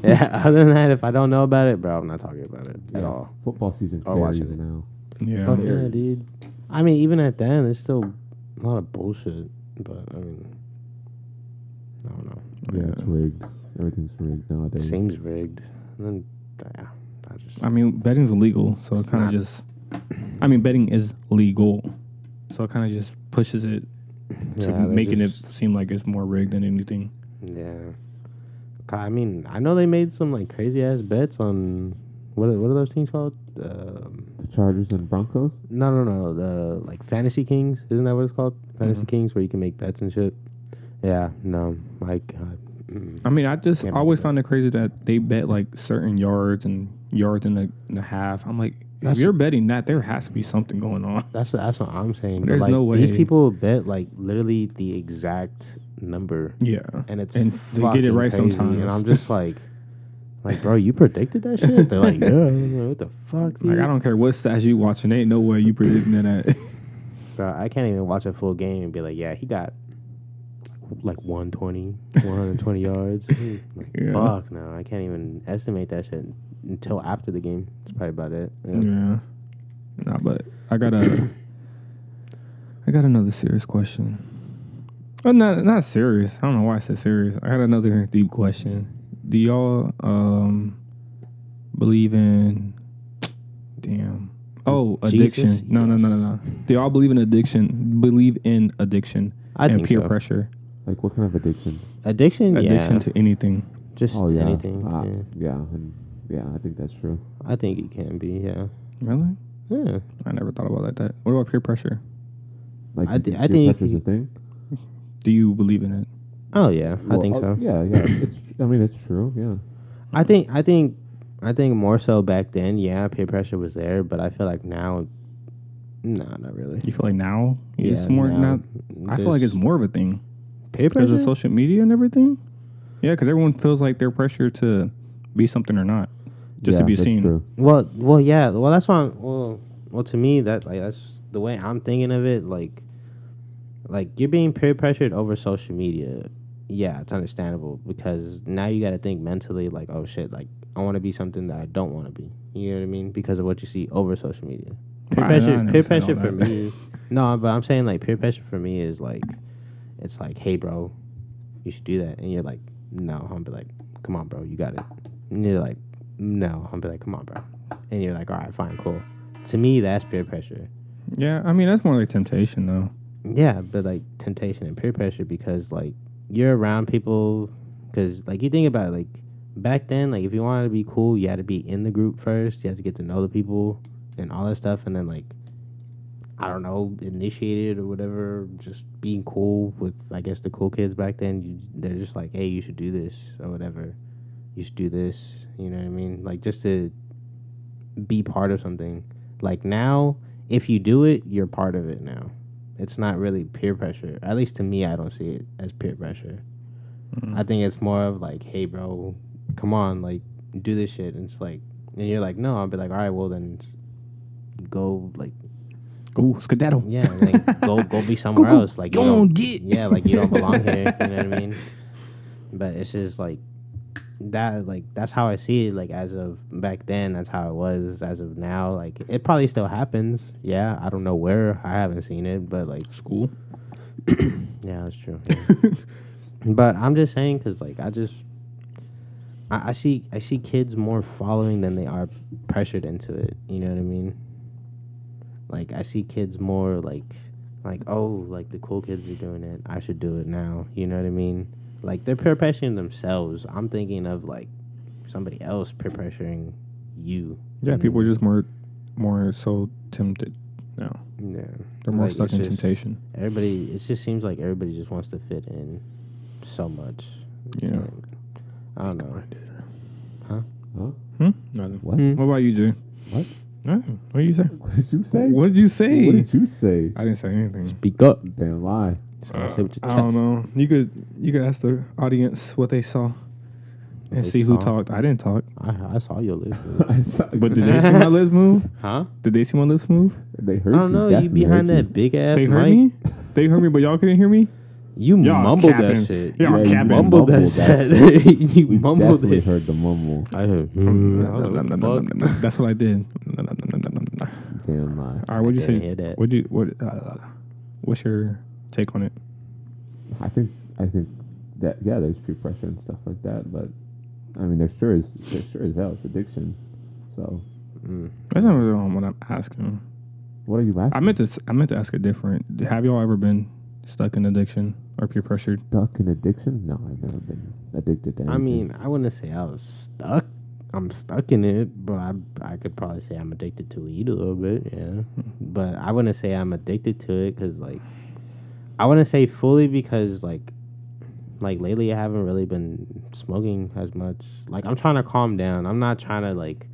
Speaker 2: Yeah, other than that, if I don't know about it, bro, I'm not talking about it at all.
Speaker 1: Football season
Speaker 2: Or watching
Speaker 1: varies
Speaker 2: it.
Speaker 1: now.
Speaker 3: Yeah.
Speaker 2: Oh, yeah, dude. I mean, even at the end, it's still a lot of bullshit. But, I mean, I don't know.
Speaker 1: Yeah, it's rigged. Everything's rigged nowadays.
Speaker 2: Seems rigged. And then, yeah,
Speaker 3: I mean, betting's illegal, so
Speaker 2: It's
Speaker 3: it kind of
Speaker 2: not.
Speaker 3: just. I mean, betting is legal, so it kind of just pushes it to
Speaker 2: yeah, they
Speaker 3: making
Speaker 2: just-
Speaker 3: it seem like it's more rigged than anything.
Speaker 2: Yeah. I mean, I know they made some like crazy ass bets on what are those teams called?
Speaker 1: The Chargers and Broncos.
Speaker 2: No. The like Fantasy Kings, isn't that what it's called? Fantasy Kings, where you can make bets and shit. Yeah, no, my God.
Speaker 3: I mean, I just
Speaker 2: Can't
Speaker 3: always
Speaker 2: believe
Speaker 3: find it crazy that they bet like certain yards and yards in a half. I'm like,
Speaker 2: That's-
Speaker 3: if you're betting that, there has to be something going on.
Speaker 2: That's what I'm saying. But
Speaker 3: There's
Speaker 2: like,
Speaker 3: no way.
Speaker 2: these people bet like literally the exact number,
Speaker 3: Yeah,
Speaker 2: and it's
Speaker 3: and they get it
Speaker 2: fucking
Speaker 3: right
Speaker 2: crazy.
Speaker 3: sometimes.
Speaker 2: And I'm just like, bro, you predicted that shit? They're like, yeah. I'm like, what the fuck, dude?
Speaker 3: like I don't care what stats you watching, ain't no way you predicting that. At.
Speaker 2: Bro, I can't even watch a full game and be like, yeah, he got like 120 yards. Like,
Speaker 3: Yeah.
Speaker 2: fuck, no, I can't even estimate that shit until after the game. That's probably about it.
Speaker 3: Yeah. Nah, but I got another serious question. Oh, not serious. I don't know why I said serious. I got another deep question. Do y'all believe in addiction?
Speaker 2: Jesus?
Speaker 3: No. Do y'all believe in addiction? Believe in addiction
Speaker 2: I
Speaker 3: and
Speaker 2: think
Speaker 3: peer
Speaker 2: so.
Speaker 3: pressure?
Speaker 1: Like what kind of addiction?
Speaker 2: Addiction
Speaker 3: To anything.
Speaker 2: just
Speaker 1: Oh yeah,
Speaker 2: anything.
Speaker 1: I think that's true.
Speaker 2: I think it can be, yeah.
Speaker 3: Really?
Speaker 2: Yeah.
Speaker 3: I never thought about it like that. What about peer pressure?
Speaker 1: Like
Speaker 2: I
Speaker 1: peer
Speaker 2: think-
Speaker 1: pressure's a thing.
Speaker 3: Do you believe in it?
Speaker 2: Oh yeah, I think so.
Speaker 1: Yeah. It's true. Yeah.
Speaker 2: I think more so back then, yeah, peer pressure was there, but I feel like now, no, not really.
Speaker 3: You feel like now it's
Speaker 2: Yeah,
Speaker 3: more
Speaker 2: now
Speaker 3: I feel like it's
Speaker 2: there's
Speaker 3: more of a thing
Speaker 2: peer
Speaker 3: because
Speaker 2: pressure.
Speaker 3: of social media and everything. Yeah, because everyone feels like they're pressured to be something or not, just to
Speaker 1: Yeah,
Speaker 3: be
Speaker 1: that's
Speaker 3: seen.
Speaker 2: Yeah, well, that's why. Well, to me, that's the way I'm thinking of it. Like you're being peer pressured over social media. Yeah, it's understandable because now you got to think mentally. Like, oh shit, like I want to be something that I don't want to be. You know what I mean? Because of what you see over social media. Peer
Speaker 3: never
Speaker 2: pressure
Speaker 3: said all
Speaker 2: for
Speaker 3: that.
Speaker 2: me. No, but I'm saying like peer pressure for me is like, it's like, hey, bro, you should do that, and you're like, no. I'm be like, come on, bro, you got it. And you're like, no. I'm be like, come on, bro, and you're like, all right, fine, cool. To me, that's peer pressure.
Speaker 3: Yeah, I mean that's more like temptation though.
Speaker 2: Yeah, but like temptation and peer pressure because like you're around people because like you think about it, like back then, like if you wanted to be cool, you had to be in the group first. You had to get to know the people and all that stuff, and then like I don't know, initiated or whatever, just being cool with I guess the cool kids back then. They're just like, hey, you should do this or whatever. You should do this. You know what I mean? Like just to be part of something. Like now, if you do it, you're part of it now. It's not really peer pressure. At least to me, I don't see it as peer pressure.
Speaker 3: Mm.
Speaker 2: I think it's more of like, hey, bro, come on, like, do this shit. And it's like, and you're like, no. I'll be like, all right, well, then go, like,
Speaker 3: Ooh, skedaddle.
Speaker 2: yeah, like, go be somewhere
Speaker 3: Go,
Speaker 2: else. Like,
Speaker 3: go
Speaker 2: you don't,
Speaker 3: on, get.
Speaker 2: yeah, like, you don't belong here. You know what I mean? But it's just like, that, like, that's how I see it. Like, as of back then, that's how it was. As of now, like, it probably still happens. Yeah, I don't know where. I haven't seen it, but like,
Speaker 3: School.
Speaker 2: yeah, that's true. But I'm just saying, cause like I see kids more following than they are pressured into it. You know what I mean? Like I see kids more like oh, like the cool kids are doing it, I should do it now. You know what I mean? Like they're peer pressuring themselves. I'm thinking of like somebody else peer pressuring you.
Speaker 3: Yeah,
Speaker 2: you
Speaker 3: people
Speaker 2: know?
Speaker 3: are just more so tempted now.
Speaker 2: Yeah,
Speaker 3: They're more
Speaker 2: Like,
Speaker 3: stuck
Speaker 2: it's
Speaker 3: in
Speaker 2: just-
Speaker 3: temptation.
Speaker 2: Everybody, it just seems like everybody just wants to fit in so much.
Speaker 3: Yeah.
Speaker 2: And I don't know.
Speaker 1: Huh?
Speaker 3: Nothing.
Speaker 1: What?
Speaker 3: What about you, Jay?
Speaker 1: What?
Speaker 3: Nothing. What did you say?
Speaker 1: What did you say?
Speaker 3: What did you say?
Speaker 1: What did you say?
Speaker 3: I didn't say anything.
Speaker 2: Speak up.
Speaker 1: Damn lie.
Speaker 2: Say with your
Speaker 3: I don't
Speaker 2: chest.
Speaker 3: know. You could ask the audience what they saw and
Speaker 2: They
Speaker 3: see who
Speaker 2: saw?
Speaker 3: talked. I didn't talk.
Speaker 2: I saw your lips.
Speaker 1: I saw-
Speaker 3: But did they see my lips move?
Speaker 2: Huh?
Speaker 3: Did they see my lips move?
Speaker 1: They
Speaker 2: I
Speaker 1: heard
Speaker 2: don't
Speaker 1: you.
Speaker 2: know. You
Speaker 1: definitely
Speaker 2: behind
Speaker 1: heard
Speaker 2: that
Speaker 1: you.
Speaker 2: big ass
Speaker 3: They heard
Speaker 2: mic.
Speaker 3: me? They heard me, but y'all couldn't hear me?
Speaker 2: You
Speaker 3: Y'all
Speaker 2: mumbled
Speaker 3: capping.
Speaker 2: that shit.
Speaker 3: Y'all
Speaker 1: Yeah, you
Speaker 3: capping.
Speaker 2: mumbled that shit. You
Speaker 1: We
Speaker 2: mumbled
Speaker 1: definitely
Speaker 2: it.
Speaker 1: heard the mumble.
Speaker 2: I heard.
Speaker 3: That's what I did.
Speaker 1: Damn lie.
Speaker 3: All right, what'd you
Speaker 2: I didn't
Speaker 3: say?
Speaker 2: hear that.
Speaker 3: What's your take on it?
Speaker 1: I think that there's peer pressure and stuff like that, but I mean there sure is hell. It's addiction. So
Speaker 3: That's not really what I'm asking.
Speaker 1: what are you asking?
Speaker 3: I meant to ask it different. Have y'all ever been stuck in addiction or peer pressured?
Speaker 1: Stuck in addiction? No, I've never been addicted to anything.
Speaker 2: I mean, I wouldn't say I was stuck. I'm stuck in it, but I could probably say I'm addicted to weed a little bit, yeah. But I wouldn't say I'm addicted to it because, like, I wouldn't say fully because, like lately I haven't really been smoking as much. Like, I'm trying to calm down. I'm not trying to, like,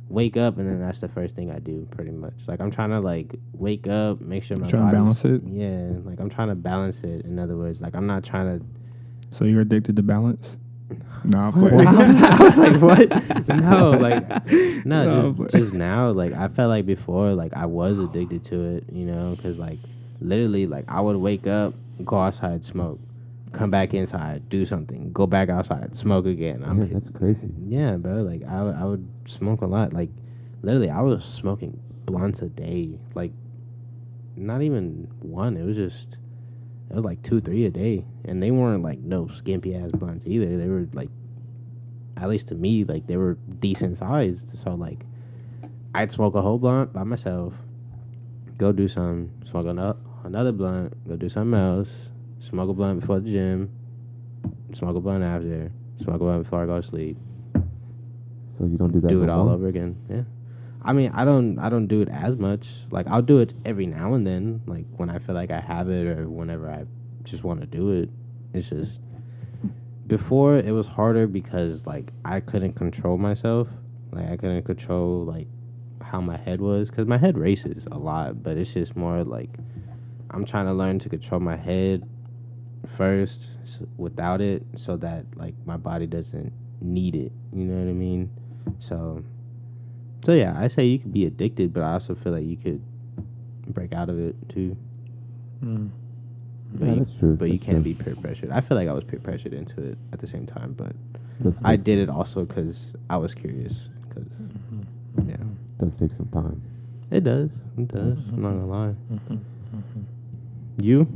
Speaker 2: wake up and then that's the first thing I do, pretty much. Like, I'm trying to, like, wake up, make sure my
Speaker 3: Trying to balance it?
Speaker 2: Yeah, like, I'm trying to balance it, in other words. Like, I'm not trying to...
Speaker 3: So you're addicted to balance? Nah,
Speaker 2: I was like, what? No, like, no,
Speaker 3: No,
Speaker 2: just now. Like, I felt like before, like, I was addicted to it, you know, because, like, literally, like, I would wake up, go outside, smoke, come back inside, do something, go back outside, smoke again.
Speaker 1: Yeah, that's crazy.
Speaker 2: Yeah, bro. Like, I would smoke a lot. Like, literally, I was smoking blunts a day. Like, not even one. It was like 2, 3 a day, and they weren't like no skimpy ass blunts either. They were like, at least to me, like they were decent sized. So like, I'd smoke a whole blunt by myself, go do something, smoke another blunt, go do something else, smoke a blunt before the gym, smoke a blunt after, smoke a blunt before I go to sleep.
Speaker 1: So you don't do that?
Speaker 2: Do it all over again. Yeah. I mean, I don't do it as much. Like, I'll do it every now and then, like when I feel like I have it or whenever I just want to do it. It's just before it was harder because like I couldn't control myself. Like, I couldn't control like how my head was, because my head races a lot, but it's just more like I'm trying to learn to control my head first without it, so that like my body doesn't need it. You know what I mean? So yeah, I say you could be addicted, but I also feel like you could break out of it too.
Speaker 1: Yeah, that's true.
Speaker 2: But you can't be peer pressured. I feel like I was peer pressured into it at the same time, but
Speaker 1: Does
Speaker 2: I
Speaker 1: take
Speaker 2: did it also because I was curious. Cause, yeah,
Speaker 1: does take some time.
Speaker 2: it does. It does. I'm not gonna lie. You?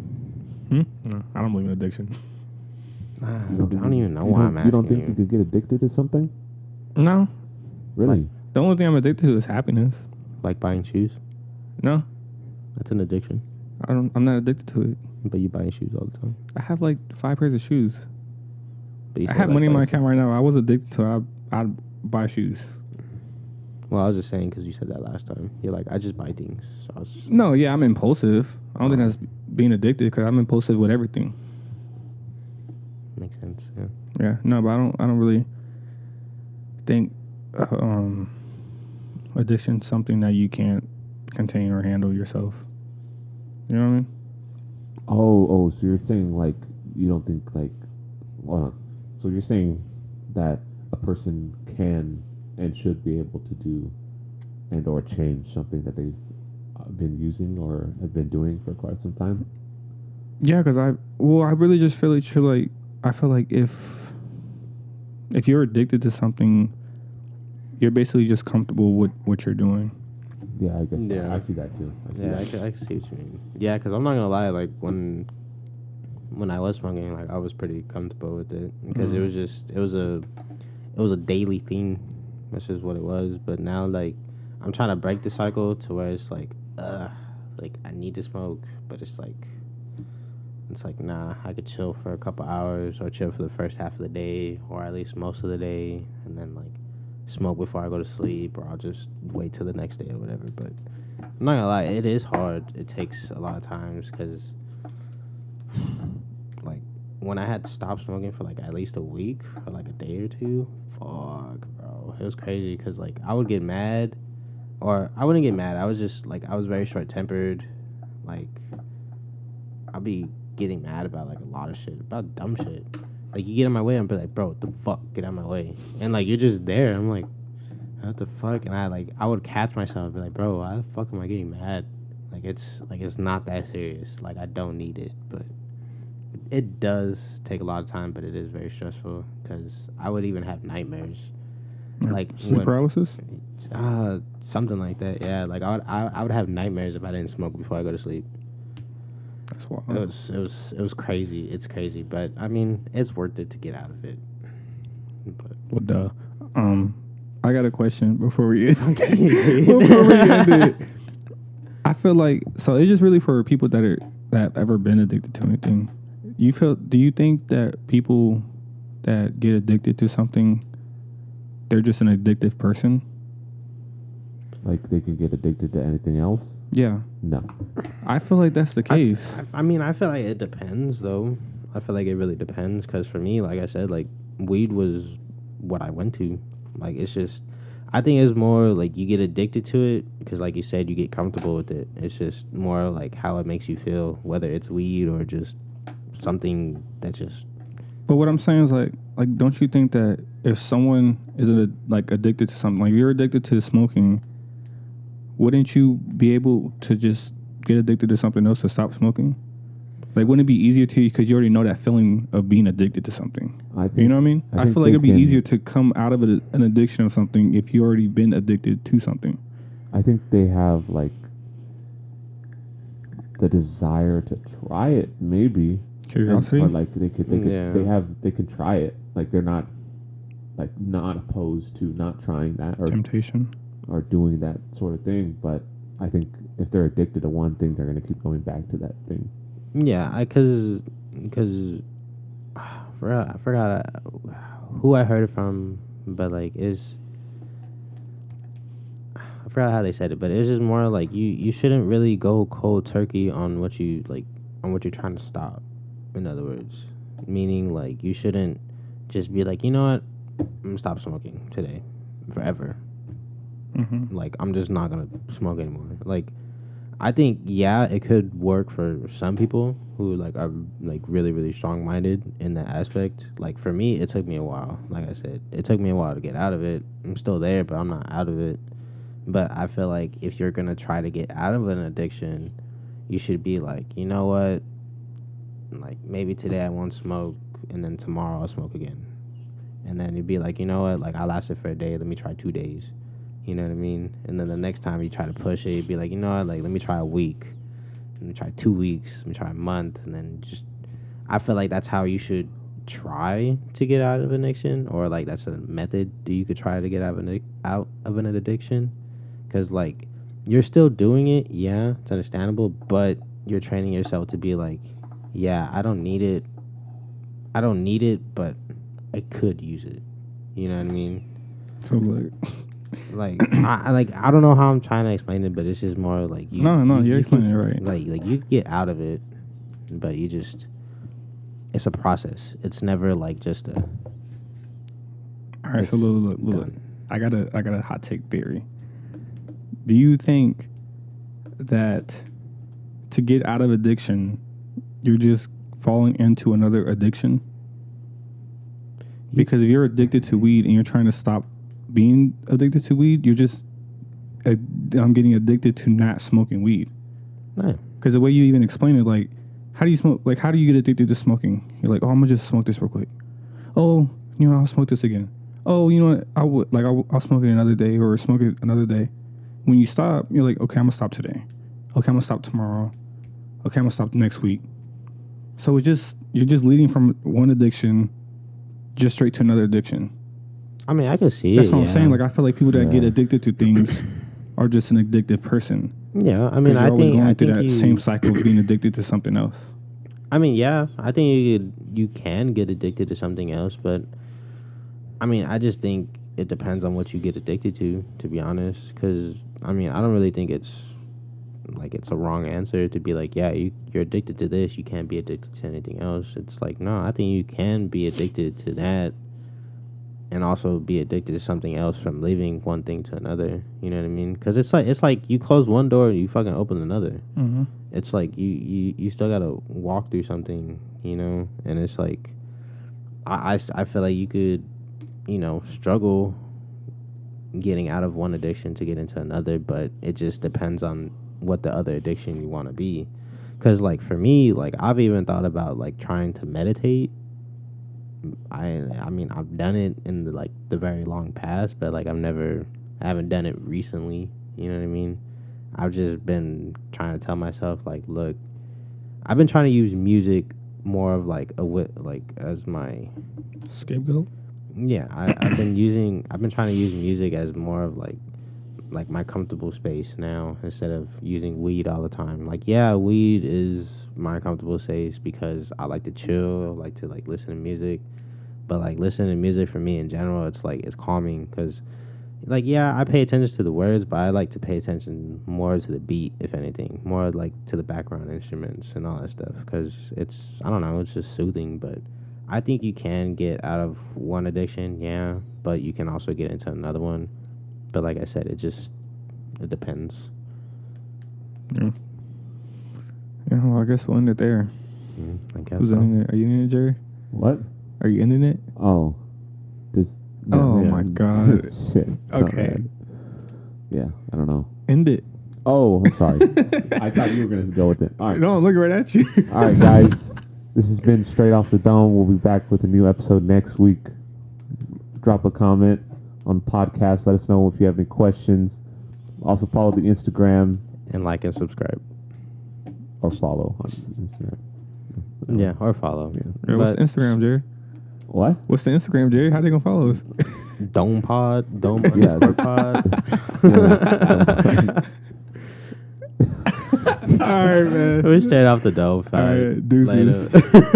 Speaker 3: No, I don't believe in addiction.
Speaker 2: I don't even know why I'm asking
Speaker 1: you. don't think you could get addicted to something?
Speaker 3: No.
Speaker 1: Really?
Speaker 3: The only thing I'm addicted to is happiness.
Speaker 2: Like buying shoes?
Speaker 3: No,
Speaker 2: That's an addiction.
Speaker 3: I'm not addicted to it.
Speaker 2: But you buying shoes all the time.
Speaker 3: I have like 5 pairs of shoes.
Speaker 2: But you
Speaker 3: I
Speaker 2: still
Speaker 3: have
Speaker 2: like
Speaker 3: money in my
Speaker 2: buying
Speaker 3: account right now. I was addicted to it. I'd buy shoes.
Speaker 2: Well, I was just saying because you said that last time. You're like, I just buy things. So I was just,
Speaker 3: No, yeah, I'm impulsive. I don't think that's being addicted because I'm impulsive with everything.
Speaker 2: makes sense. Yeah.
Speaker 3: Yeah, no, but I don't really think addiction something that you can't contain or handle yourself. You know what I mean?
Speaker 1: Oh, so you're saying like you don't think like, so you're saying that a person can and should be able to do and or change something that they've been using or have been doing for quite some time?
Speaker 3: Yeah, because I really just feel like I feel like if you're addicted to something, you're basically just comfortable with what you're doing.
Speaker 1: Yeah, I guess.
Speaker 2: Yeah.
Speaker 1: I see that too.
Speaker 2: I can see what you mean. Yeah, because I'm not gonna lie. Like when I was smoking, like I was pretty comfortable with it because it was just it was a daily thing. That's just what it was. But now, like, I'm trying to break the cycle to where it's like I need to smoke, but it's like nah, I could chill for a couple hours or chill for the first half of the day or at least most of the day, and then like smoke before I go to sleep, or I'll just wait till the next day or whatever. But I'm not gonna lie, it is hard. It takes a lot of times because like when I had stopped smoking for like at least a week or like a day or two, fuck, bro, it was crazy because like I would get mad, or I wouldn't get mad. I was just like I was very short tempered. Like I'll be getting mad about like a lot of shit, about dumb shit. Like you get in my way, I'm be like, bro, what the fuck, get out of my way. And like you're just there. I'm like, what the fuck? And I would catch myself and be like, bro, why the fuck am I getting mad? Like it's not that serious. Like I don't need it, but it does take a lot of time. But it is very stressful because I would even have nightmares. Like
Speaker 3: sleep paralysis.
Speaker 2: Something like that. Yeah, like I would have nightmares if I didn't smoke before I go to sleep.
Speaker 3: That's wild.
Speaker 2: It was crazy. It's crazy, but I mean, it's worth it to get out of it. But
Speaker 3: Well, duh. I got a question before we end
Speaker 2: it.
Speaker 3: it. I feel like so it's just really for people that have ever been addicted to anything. Do you think that people that get addicted to something they're just an addictive person.
Speaker 1: Like they can get addicted to anything else?
Speaker 3: Yeah,
Speaker 1: No.
Speaker 3: I feel like that's the case.
Speaker 2: I mean, I feel like it depends, though. I feel like it really depends, because for me, like I said, like, weed was what I went to. Like, it's just, I think it's more like you get addicted to it, because like you said, you get comfortable with it. It's just more like how it makes you feel, whether it's weed or just something that just...
Speaker 3: But what I'm saying is like don't you think that if someone is like addicted to something, like if you're addicted to smoking, wouldn't you be able to just get addicted to something else to stop smoking? Like, wouldn't it be easier to you because you already know that feeling of being addicted to something?
Speaker 1: I think,
Speaker 3: You know what I mean? I
Speaker 1: think
Speaker 3: feel like
Speaker 1: they
Speaker 3: it'd be
Speaker 1: can-
Speaker 3: easier to come out of an addiction of something if you already been addicted to something.
Speaker 1: I think they have like the desire to try it, maybe.
Speaker 3: Curiosity.
Speaker 1: Or like they
Speaker 2: Yeah.
Speaker 1: they can try it. Like they're not opposed to not trying that
Speaker 3: Temptation.
Speaker 1: or doing that sort of thing. But I think if they're addicted to one thing, they're gonna keep going back to that thing.
Speaker 2: Yeah, because I forgot who I heard it from, but like I forgot how they said it, but it's just more like you shouldn't really go cold turkey on what you're trying to stop. In other words, meaning like you shouldn't just be like, you know what, I'm gonna stop smoking today, forever.
Speaker 3: Mm-hmm.
Speaker 2: Like, I'm just not gonna smoke anymore. Like, I think, yeah, it could work for some people who like are like really, really strong minded in that aspect. Like, for me, it took me a while. Like I said, it took me a while to get out of it. I'm still there, but I'm not out of it. But I feel like if you're gonna try to get out of an addiction, you should be like, you know what? Like, maybe today I won't smoke, and then tomorrow I'll smoke again. And then you'd be like, you know what? Like, I lasted for a day. Let me try 2 days. You know what I mean? And then the next time you try to push it, you'd be like, you know what? Like, let me try a week. Let me try 2 weeks. Let me try a month. And then just, I feel like that's how you should try to get out of an addiction, or like that's a method that you could try to get out of an addiction. Because like, you're still doing it. Yeah, it's understandable, but you're training yourself to be like, yeah, I don't need it. But I could use it. You know what I mean?
Speaker 3: So like,
Speaker 2: I don't know how I'm trying to explain it, but it's just more like you.
Speaker 3: you're explaining it right.
Speaker 2: Like you get out of it, but you just, it's a process. It's never like just a.
Speaker 3: All right, so
Speaker 2: it's
Speaker 3: look.
Speaker 2: done.
Speaker 3: I got a hot take theory. Do you think that to get out of addiction, you're just falling into another addiction? Because if you're addicted to weed and you're trying to stop being addicted to weed, you're just I'm getting addicted to not smoking weed.
Speaker 2: No.
Speaker 3: Because the way you even explain it, like, how do you smoke? Like, how do you get addicted to smoking? You're like, oh, I'm gonna just smoke this real quick. Oh, I'll smoke this again. Oh, you know what? I'll smoke it another day or smoke it another day. When you stop, you're like, okay, I'm gonna stop today. Okay, I'm gonna stop tomorrow. Okay, I'm gonna stop next week. So you're just leading from one addiction just straight to another addiction.
Speaker 2: I mean, I can see
Speaker 3: That's
Speaker 2: it.
Speaker 3: what I'm
Speaker 2: yeah.
Speaker 3: saying. Like, I feel like people that get
Speaker 1: Yeah.
Speaker 3: addicted to things are just an addictive person.
Speaker 2: Yeah, I mean,
Speaker 3: You're
Speaker 2: I
Speaker 3: always
Speaker 2: think
Speaker 3: going
Speaker 2: I
Speaker 3: through
Speaker 2: think
Speaker 3: that same cycle of being addicted to something else.
Speaker 2: I mean, yeah, I think you can get addicted to something else, but I mean, I just think it depends on what you get addicted to be honest. Because I mean, I don't really think it's a wrong answer to be like, yeah, you're addicted to this, you can't be addicted to anything else. It's like, no, I think you can be addicted to that and also be addicted to something else from leaving one thing to another. You know what I mean? Because it's like you close one door, you fucking open another.
Speaker 3: Mm-hmm.
Speaker 2: It's like you still gotta walk through something, you know. And it's like I feel like you could, struggle getting out of one addiction to get into another, but it just depends on what the other addiction you want to be. Because like for me, like I've even thought about like trying to meditate. I mean, I've done it in the very long past, but like I haven't done it recently. You know what I mean? I've just been trying to tell myself like, look, I've been trying to use music more of like as my
Speaker 3: Scapegoat?
Speaker 2: yeah. I've been trying to use music as more of like my comfortable space now instead of using weed all the time. Like, yeah, weed is my comfortable space because I like to chill, I like to like listen to music. But like listening to music for me in general, it's like it's calming because, like, yeah, I pay attention to the words, but I like to pay attention more to the beat, if anything, more like to the background instruments and all that stuff because it's, I don't know, it's just soothing. But I think you can get out of one addiction, yeah, but you can also get into another one. But like I said, it depends.
Speaker 3: Yeah. Yeah, well, I guess we'll end it there.
Speaker 2: I guess
Speaker 3: Who's
Speaker 2: so.
Speaker 3: ending it? Are you ending it, Jerry?
Speaker 1: What?
Speaker 3: Are you ending it?
Speaker 1: Oh, this.
Speaker 3: Oh, my God.
Speaker 1: Shit.
Speaker 3: Okay.
Speaker 1: Yeah, I don't know.
Speaker 3: End it.
Speaker 1: Oh, I'm sorry. I thought you were gonna go with it. All right.
Speaker 3: No, I'm looking right at you.
Speaker 1: All right, guys. This has been Straight Off the Dome. We'll be back with a new episode next week. Drop a comment on the podcast. Let us know if you have any questions. Also follow the Instagram
Speaker 2: And like and subscribe.
Speaker 1: or follow on Instagram.
Speaker 2: Yeah, or follow.
Speaker 1: Yeah.
Speaker 3: What's the
Speaker 2: But
Speaker 3: Instagram, Jerry?
Speaker 1: What?
Speaker 3: What's the Instagram, Jerry? How they gonna follow us?
Speaker 2: Dome pod, dome
Speaker 1: Yeah.
Speaker 2: underscore pod.
Speaker 3: All right, man.
Speaker 2: We're straight off the dome.
Speaker 3: All right, deuces.
Speaker 2: Later.